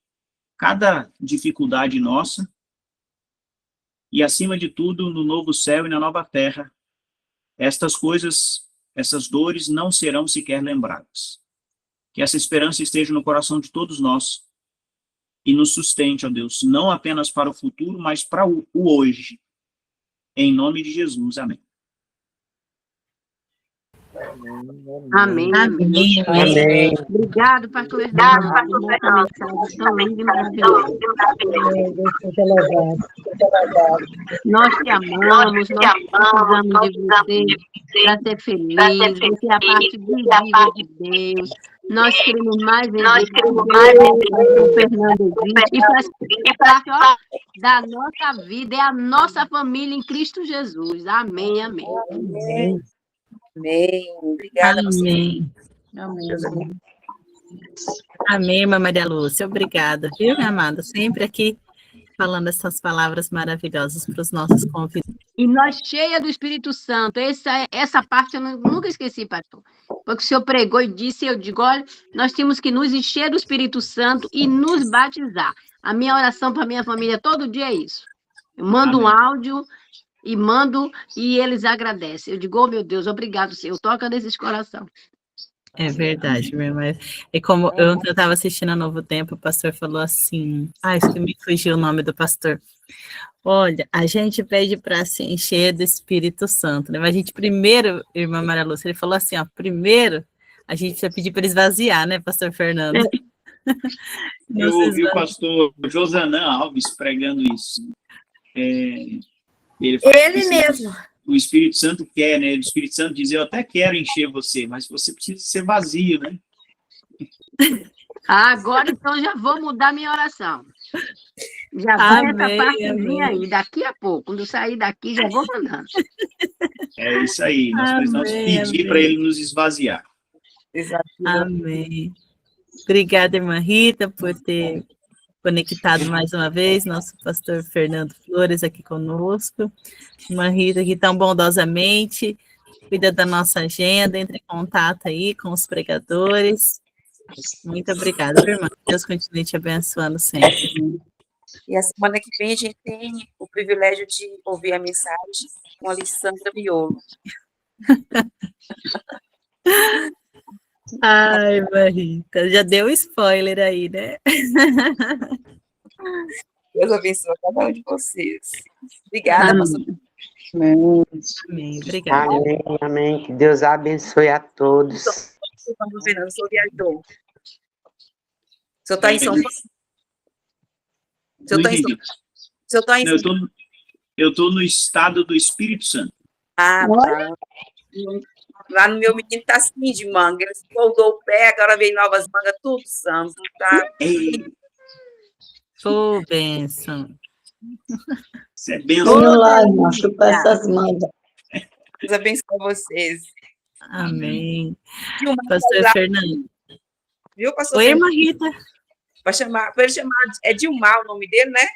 cada dificuldade nossa e, acima de tudo, no novo céu e na nova terra, estas coisas, essas dores não serão sequer lembradas. Que essa esperança esteja no coração de todos nós e nos sustente, ó Deus, não apenas para o futuro, mas para o hoje. Em nome de Jesus, amém. Amém. Amém. Amém. Obrigado, pastor Hernando, por essa mensagem tão linda e maravilhosa. Deus seja louvado. Nós te amamos, nós precisamos de você para ser feliz, você é a parte visível de Deus. Nós queremos mais em Deus, pastor Fernando existe, e parte da nossa vida, é a nossa família em Cristo Jesus. Amém, amém. Amém. Amém. Obrigada. Amém. Amém, irmã Maria Lúcia. Obrigada, viu, minha amada? Sempre aqui falando essas palavras maravilhosas para os nossos convidados. E nós cheia do Espírito Santo. Essa parte eu nunca esqueci, pastor. Porque o senhor pregou e disse, eu digo, olha, nós temos que nos encher do Espírito Santo e nos batizar. A minha oração para a minha família todo dia é isso. Eu mando um áudio e eles agradecem. Eu digo, oh, meu Deus, obrigado, Senhor. Toca nesses corações. É verdade, minha irmã. E como eu estava assistindo a Novo Tempo, o pastor falou assim, isso que me fugiu o nome do pastor. Olha, a gente pede para se encher do Espírito Santo, né? Mas a gente primeiro, irmã Maria Lúcia, ele falou assim, primeiro a gente precisa pedir para esvaziar, né, pastor Fernando? Eu ouvi o pastor Josanã Alves pregando isso. Ele mesmo. O Espírito Santo quer, né? O Espírito Santo diz, eu até quero encher você, mas você precisa ser vazio, né? Agora, então, já vou mudar minha oração. Já vai essa partezinha aí, daqui a pouco. Quando eu sair daqui, já vou mandando. É isso aí, nós precisamos pedir para ele nos esvaziar. Amém. Obrigada, irmã Rita, por ter conectado mais uma vez, nosso pastor Fernando Flores aqui conosco. Irmã Rita, que tão bondosamente cuida da nossa agenda, entre em contato aí com os pregadores. Muito obrigada, irmã. Deus continue te abençoando sempre. E a semana que vem a gente tem o privilégio de ouvir a mensagem com a Alessandra Violo. Ai, Marita, já deu spoiler aí, né? Deus abençoe cada um de vocês. Obrigada, pastor. Amém. Obrigada. Amém, amém. Que Deus abençoe a todos. Vamos ver, o senhor viajou. O senhor está em São Paulo? O senhor está em São Paulo? Eu estou no estado do Espírito Santo. Tá. Lá no meu menino tá assim de manga. Ele soldou o pé, agora veio novas mangas, tudo santo, tá? Ô, bênção. Isso é bênção. Vamos lá, irmão, chupa essas mangas. Deus abençoe vocês. Amém. Pastor Fernando. Viu, pastor? Oi, irmã Rita. Para ele chamar, é Dilmar o nome dele, né?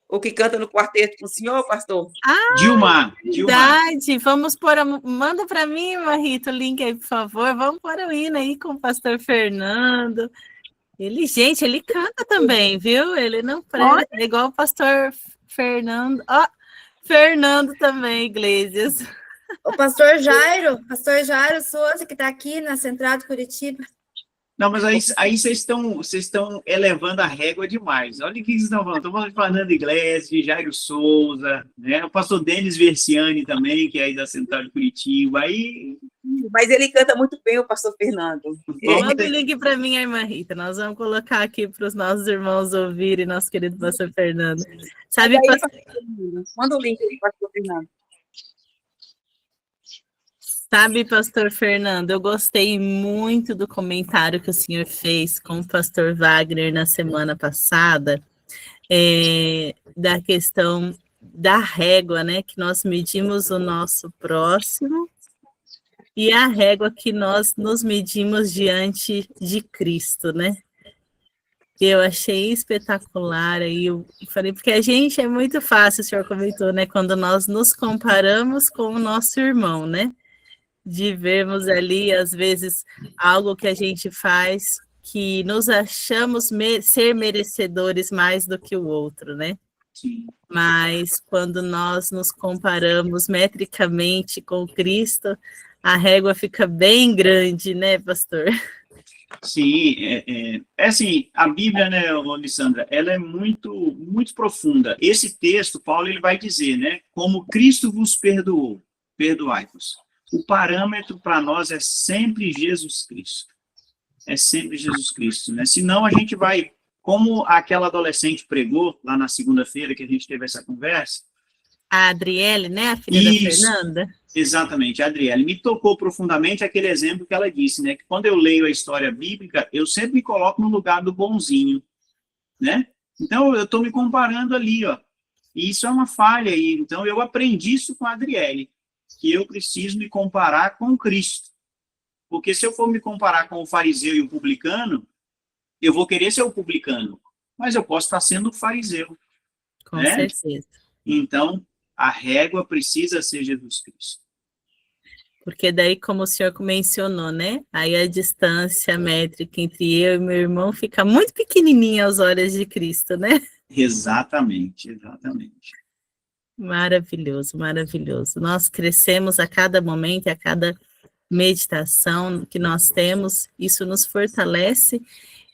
O que canta no quarteto com o senhor, pastor? Dilmar. Verdade. Vamos pôr, manda para mim, irmã Rita, o link aí, por favor. Vamos pôr o hino aí com o pastor Fernando. Ele canta também, viu? Ele não prega, é igual o pastor Fernando. Fernando também, Iglesias. O pastor Jairo Souza, que está aqui na Central de Curitiba. Não, mas aí vocês estão elevando a régua demais. Olha o que vocês estão falando. Estão falando de Fernando Iglesias, de Jairo Souza, né? O pastor Denis Versiani também, que é aí da Central de Curitiba. Mas ele canta muito bem, o pastor Fernando. Manda o link para mim, irmã Rita. Nós vamos colocar aqui para os nossos irmãos ouvirem, nosso querido pastor Fernando. Sabe, manda o link aí, pastor Fernando. Sabe, pastor Fernando, eu gostei muito do comentário que o senhor fez com o pastor Wagner na semana passada, da questão da régua, né, que nós medimos o nosso próximo e a régua que nós nos medimos diante de Cristo, né? Eu achei espetacular, aí eu falei, porque a gente é muito fácil, o senhor comentou, né, quando nós nos comparamos com o nosso irmão, né? De vermos ali, às vezes, algo que a gente faz que nos achamos ser merecedores mais do que o outro, né? Sim. Mas quando nós nos comparamos metricamente com Cristo, a régua fica bem grande, né, pastor? Sim, é assim, a Bíblia, né, Alessandra, ela é muito, muito profunda. Esse texto, Paulo, ele vai dizer, né, como Cristo vos perdoou, perdoai-vos. O parâmetro para nós é sempre Jesus Cristo. É sempre Jesus Cristo, né? Senão a gente vai, como aquela adolescente pregou lá na segunda-feira que a gente teve essa conversa. A Adriele, né, a filha da Fernanda? Exatamente, a Adriele. Me tocou profundamente aquele exemplo que ela disse, né? Que quando eu leio a história bíblica, eu sempre me coloco no lugar do bonzinho, né? Então, eu estou me comparando ali, ó. E isso é uma falha aí. Então, eu aprendi isso com a Adriele, que eu preciso me comparar com Cristo. Porque se eu for me comparar com o fariseu e o publicano, eu vou querer ser o publicano, mas eu posso estar sendo o fariseu. Com né? certeza. Então, a régua precisa ser Jesus Cristo. Porque daí, como o senhor mencionou, né? Aí a distância métrica entre eu e meu irmão fica muito pequenininha aos olhos de Cristo, né? Exatamente, exatamente. Maravilhoso, maravilhoso. Nós crescemos a cada momento, a cada meditação que nós temos, isso nos fortalece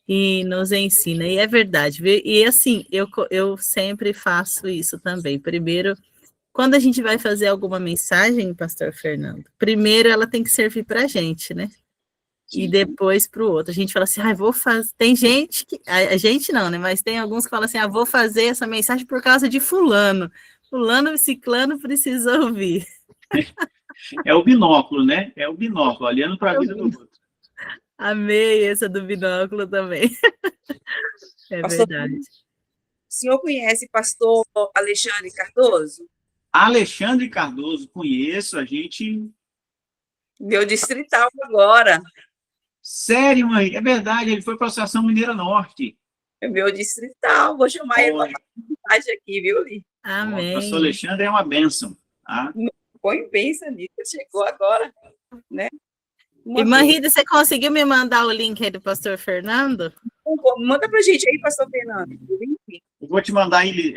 e nos ensina, e é verdade, viu? E assim, eu sempre faço isso também. Primeiro, quando a gente vai fazer alguma mensagem, pastor Fernando, primeiro ela tem que servir para a gente, né? E depois para o outro. A gente fala assim, vou fazer. Tem gente que. A gente não, né? Mas tem alguns que falam assim, vou fazer essa mensagem por causa de fulano. Fulano e ciclano precisa ouvir. É o binóculo, né? É o binóculo, olhando para a vida do outro. Amei essa do binóculo também. É Pastor, verdade. o senhor conhece pastor Alexandre Cardoso? Alexandre Cardoso, conheço, a gente... Meu distrital agora. Sério, mãe? É verdade, ele foi para a Associação Mineira Norte. É meu distrital, vou chamar ele para mensagem aqui, viu, Li? Amém. O pastor Alexandre é uma bênção. Tá? Põe pensa nisso, chegou agora, né? Irmã Rita, você conseguiu me mandar o link aí do pastor Fernando? Manda pra gente aí, pastor Fernando. Eu vou te mandar ele.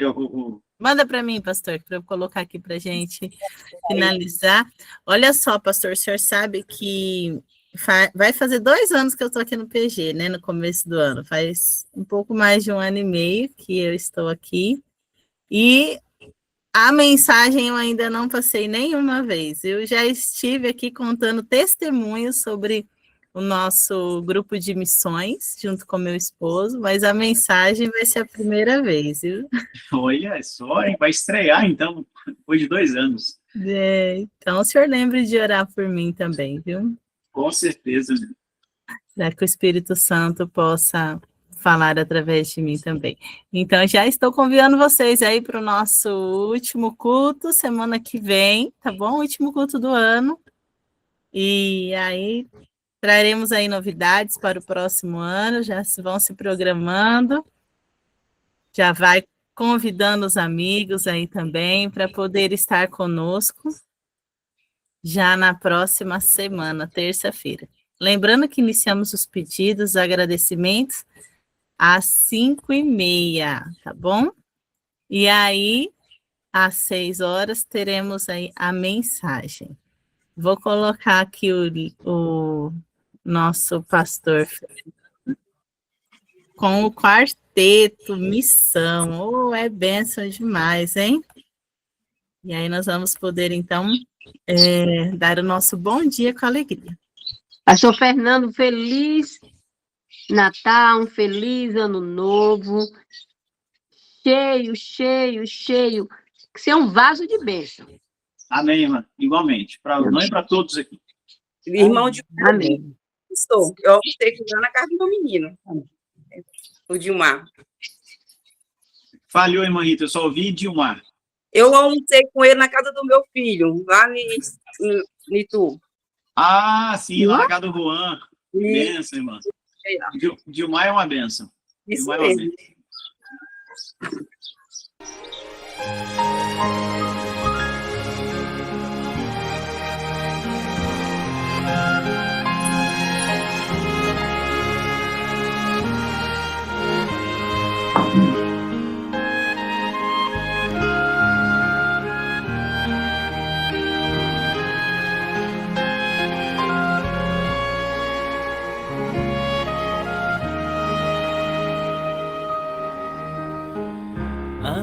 Manda para mim, pastor, para eu colocar aqui para a gente finalizar. Olha só, pastor, o senhor sabe que vai fazer 2 anos que eu estou aqui no PG, né? No começo do ano. Faz um pouco mais de 1 ano e meio que eu estou aqui. E a mensagem eu ainda não passei nenhuma vez. Eu já estive aqui contando testemunhos sobre o nosso grupo de missões, junto com meu esposo, mas a mensagem vai ser a primeira vez, viu? Olha só, hein? Vai estrear, então, depois de 2 anos. Então, o senhor lembre de orar por mim também, viu? Com certeza. Para que o Espírito Santo possa falar através de mim também. Então, já estou convidando vocês aí para o nosso último culto, semana que vem, tá bom? Último culto do ano. E aí, traremos aí novidades para o próximo ano, já vão se programando, já vai convidando os amigos aí também para poder estar conosco já na próxima semana, terça-feira. Lembrando que iniciamos os pedidos, os agradecimentos às 5h30, tá bom? E aí, às 6 horas, teremos aí a mensagem. Vou colocar aqui o nosso pastor com o quarteto Missão. É bênção demais, hein? E aí nós vamos poder, então, dar o nosso bom dia com alegria. Pastor Fernando, feliz Natal, um feliz ano novo, cheio, cheio, cheio, que você é um vaso de bênção. Amém, irmã. Igualmente. Para nós e para todos aqui. Irmão de Amém. Eu optei cuidando na casa do meu menino, o Dilmar. Falhou, irmã Rita, eu só ouvi Dilmar. Eu almocei com ele na casa do meu filho, lá em Itu. Ah, sim, lá na casa do Juan. Isso. Benção, irmã. Dilmar é uma benção. Isso Dilmar é uma mesmo. benção.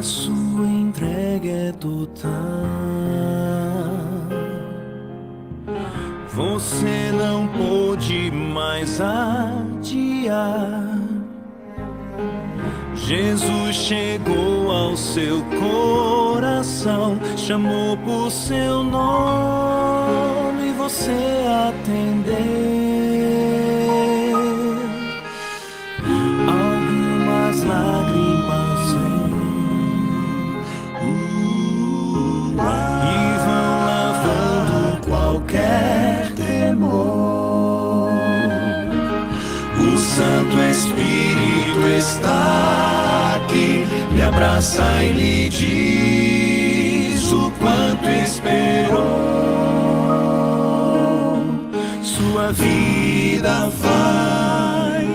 sua entrega é total. Você não pôde mais adiar. Jesus chegou ao seu coração, chamou por seu nome e você atendeu. Algumas lágrimas vêm e vão lavando qualquer temor. O Santo Espírito está aqui, lhe abraça e lhe diz o quanto esperou. Sua vida vai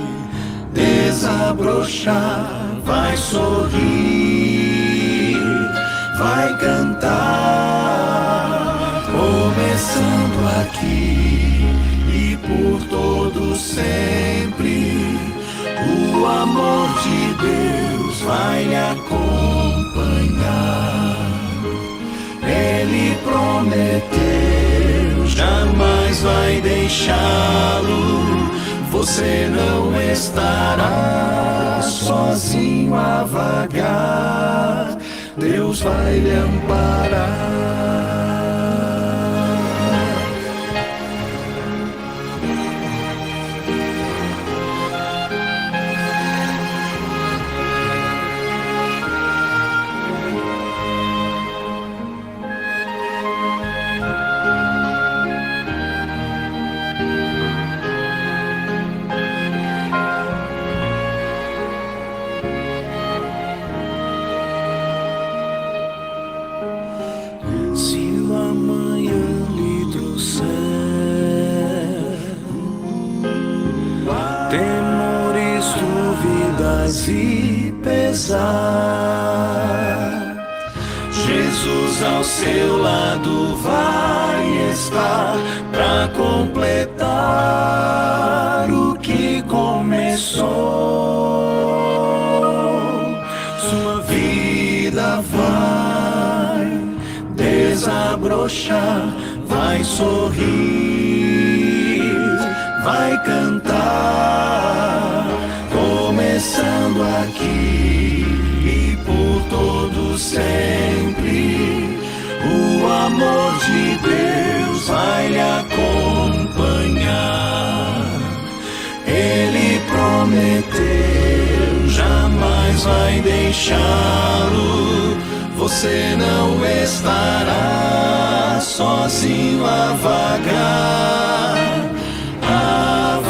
desabrochar, vai sorrir, vai cantar, começando aqui e por todo sempre. O amor de Deus vai lhe acompanhar. Ele prometeu, jamais vai deixá-lo. Você não estará sozinho a vagar. Deus vai lhe amparar. E pesar, Jesus ao seu lado vai estar para completar o que começou. Sua vida vai desabrochar, vai sorrir, vai cantar, começando aqui e por todo sempre. O amor de Deus vai lhe acompanhar. Ele prometeu, jamais vai deixá-lo. Você não estará sozinho a vagar, a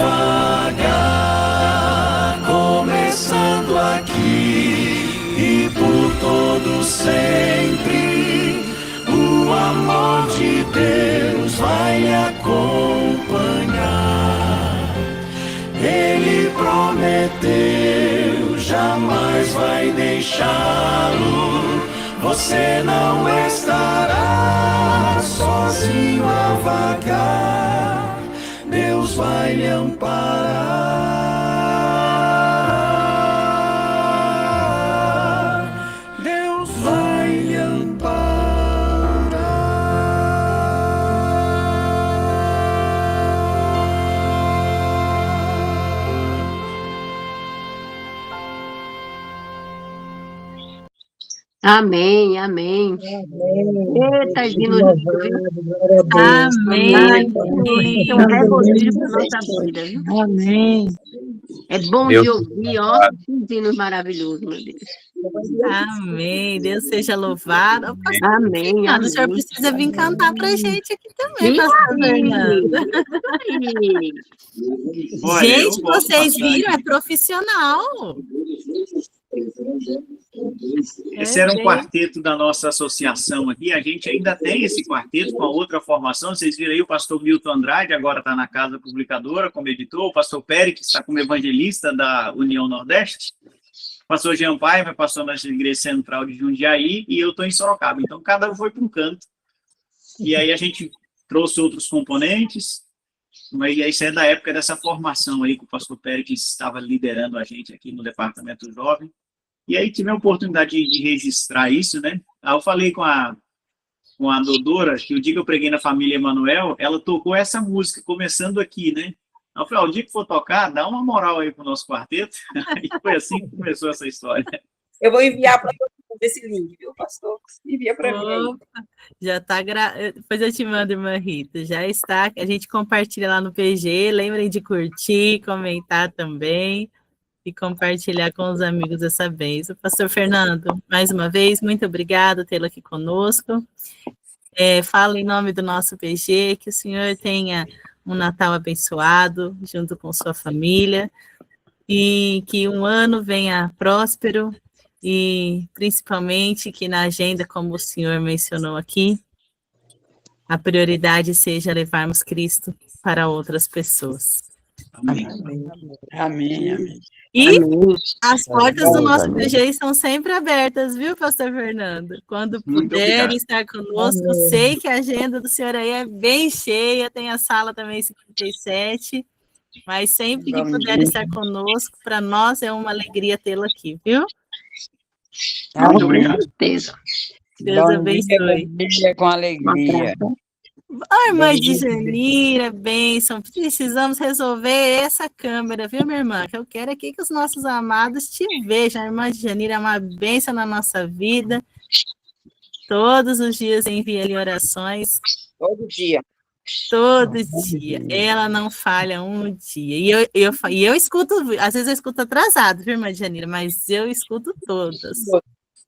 vagar, começando aqui e por todo sempre. O amor de Deus vai lhe acompanhar. Ele prometeu, jamais vai deixá-lo. Você não estará sozinho a vagar. Deus vai lhe amparar. Deus vai lhe Amém, amém. Eita, Gino, Amém. é um regozijo para nossa vida, viu? Amém. É bom Deus de ouvir, ó, que hinos maravilhosos, meu Deus. Amém. Deus seja louvado. Amém, Fernando, o senhor amém. precisa vir cantar pra gente aqui também, Sim, pastor Fernando. Aí. Olha, eu Gente, gosto vocês bastante. viram? É profissional. Esse era um quarteto da nossa associação aqui. A gente ainda tem esse quarteto com a outra formação. Vocês viram aí o pastor Milton Andrade, agora está na Casa Publicadora como editor. O pastor Pérez está como evangelista da União Nordeste. O pastor Jean Paiva passou na Igreja Central de Jundiaí e eu estou em Sorocaba. Então, cada um foi para um canto. E aí a gente trouxe outros componentes. Mas isso é da época dessa formação aí que o pastor Pérez estava liderando a gente aqui no Departamento Jovem. E aí tive a oportunidade de registrar isso, né? Aí eu falei com a Dodora, que o dia que eu preguei na família Emanuel, ela tocou essa música, começando aqui, né? Aí eu falei, o dia que for tocar, dá uma moral aí pro nosso quarteto. E foi assim que começou essa história. Eu vou enviar para todo mundo esse link, viu, pastor? Envia para mim aí. Opa, já está. Depois eu te mando, irmã Rita. Já está. A gente compartilha lá no PG. Lembrem de curtir, comentar também e compartilhar com os amigos essa bênção. Pastor Fernando, mais uma vez, muito obrigada por tê-lo aqui conosco. Fala em nome do nosso PG, que o Senhor tenha um Natal abençoado junto com sua família e que um ano venha próspero. E, principalmente, que na agenda, como o senhor mencionou aqui, a prioridade seja levarmos Cristo para outras pessoas. Amém. Amém, amém. E as portas do nosso PG estão sempre abertas, viu, pastor Fernando? Quando puder estar conosco, sei que a agenda do senhor aí é bem cheia, tem a sala também 57, mas sempre que puder estar conosco, para nós é uma alegria tê-lo aqui, viu? Muito obrigado. Certeza. Deus abençoe. Dia com alegria. Oi, irmã de Janira, bênção. Precisamos resolver essa câmera, viu, minha irmã? Que eu quero aqui que os nossos amados te vejam. A irmã de Janira é uma bênção na nossa vida. Todos os dias envia-lhe orações. Todo dia. Todo dia. Ela não falha um dia. E eu escuto, às vezes eu escuto atrasado, viu, irmã de Janira? Mas eu escuto todas.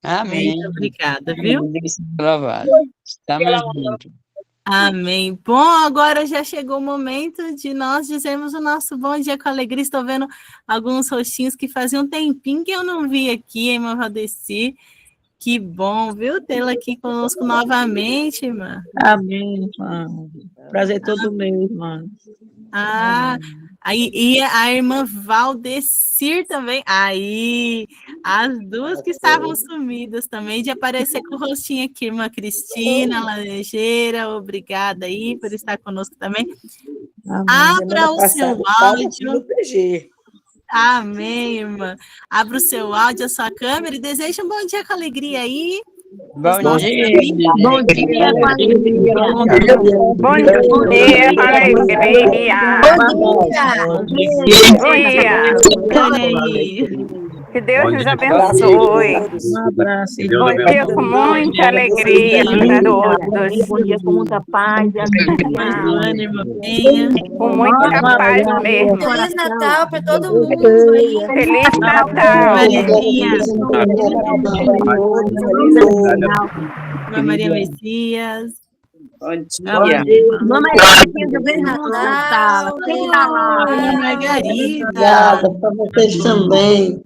Amém. Muito obrigada, viu? Louvado. Estamos juntos. Amém. Bom, agora já chegou o momento de nós dizermos o nosso bom dia com alegria. Estou vendo alguns rostinhos que fazia um tempinho que eu não vi aqui, irmã Valdeci. Que bom, viu, tê-la aqui conosco novamente, irmã. Amém, irmão. Prazer todo meu, irmão. Aí, e a irmã Valdecir também. Aí, as duas que estavam sumidas também, de aparecer com o rostinho aqui, irmã Cristina Laranjeira, obrigada aí por estar conosco também. Abra o seu áudio. Amém, irmã. Abra o seu áudio, a sua câmera e deseja um bom dia com alegria aí. Bom dia. Bom dia com alegria. Bom dia com alegria. Bom dia. Que Deus nos abençoe. Um abraço. Bom dia com muita alegria para todos. Bom dia com muita paz. Com muita paz mesmo. Feliz Natal para todo mundo aí. Feliz Natal. Maria Messias. Bom dia. Feliz Natal. Margarida. Obrigada para vocês também.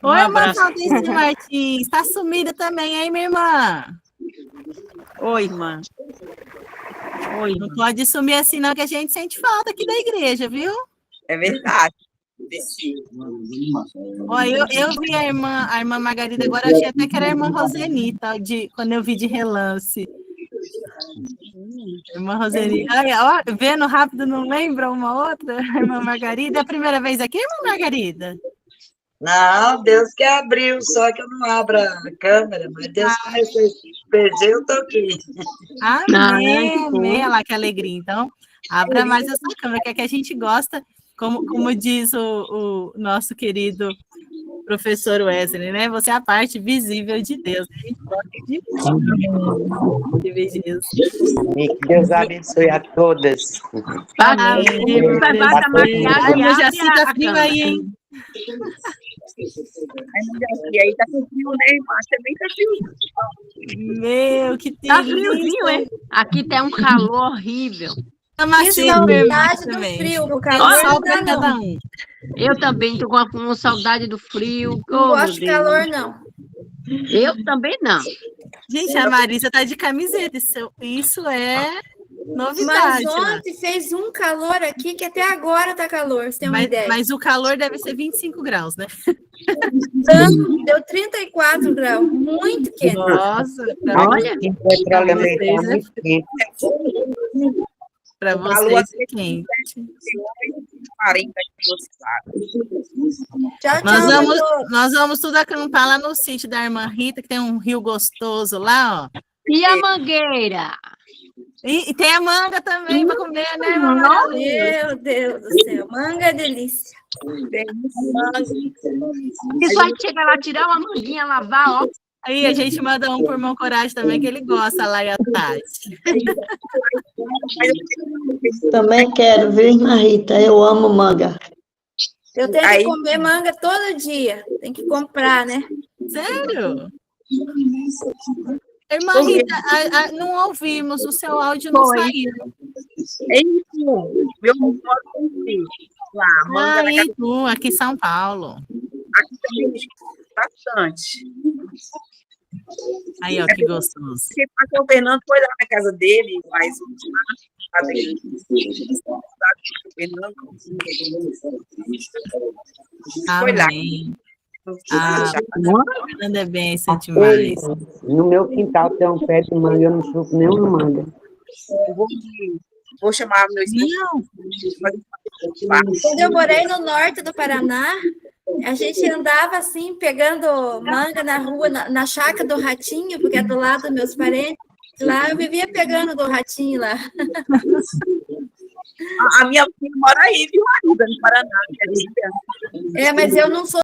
Oi, irmã Valdeci Martins. Está sumida também, hein, minha irmã? Oi, irmã. Oi, não pode sumir assim, não, que a gente sente falta aqui da igreja, viu? É verdade. Olha, eu vi a irmã Margarida, agora eu achei até que era a irmã Rosenita, quando eu vi de relance. Irmã Rosenita, olha, vendo rápido, não lembra uma outra? Irmã Margarida, é a primeira vez aqui, irmã Margarida? Não, Deus que abriu, só que eu não abro a câmera, mas Deus começou a perder, eu tô aqui. Amém, amém, lá que alegria. Então, abra mais essa câmera, que é que a gente gosta, como diz o nosso querido professor Wesley, né? Você é a parte visível de Deus. A gente gosta de ver Jesus. E que Deus abençoe a todas. Amém. Já fica frio aí, hein? E aí tá com frio, né, irmã? Também tá frio. Meu, que tá friozinho, hein? Aqui tem um calor horrível. Saudade do frio, do calor para cada um. Eu também tô com saudade do frio. Não gosto de calor, não. Eu também não. Gente, a Marisa tá de camiseta. Isso é novidade. Mas ontem fez um calor aqui que até agora tá calor, você tem uma ideia. Mas o calor deve ser 25 graus, né? Não, deu 34 graus, muito quente. Nossa, olha. Para vocês é quente. 40 aqui no estado. Tchau, Nós tchau, vamos, pastor. nós vamos tudo acampar lá no sítio da irmã Rita, que tem um rio gostoso lá, ó. E a mangueira? E tem a manga também para comer, né, irmã Maria? Meu Deus do céu, manga é delícia. E só chega lá, tirar uma manguinha, lavar, ó. Aí a gente manda um por irmão Coragem também, que ele gosta lá e a Tati. Também quero, viu, irmã Rita? Eu amo manga. Eu tenho que comer manga todo dia. Tem que comprar, né? Sério? Irmã Rita, não ouvimos, o seu áudio não saiu. É isso. Meu modo lá, manga na casa. Aqui em São Paulo. Aqui também bastante. Aí, ó, que gostoso. Porque o pastor Fernando foi lá na casa dele, mas foi lá. Amém. Fernando é bênção demais. No meu quintal tem um pé de manga, eu não chupo nenhuma manga. Vou chamar meu esposo. Quando eu morei no norte do Paraná, a gente andava assim, pegando manga na rua, na chácara do Ratinho, porque é do lado dos meus parentes. Lá eu vivia pegando do Ratinho lá. A minha filha mora aí, viu, Aruda, no Paraná. É, mas eu não sou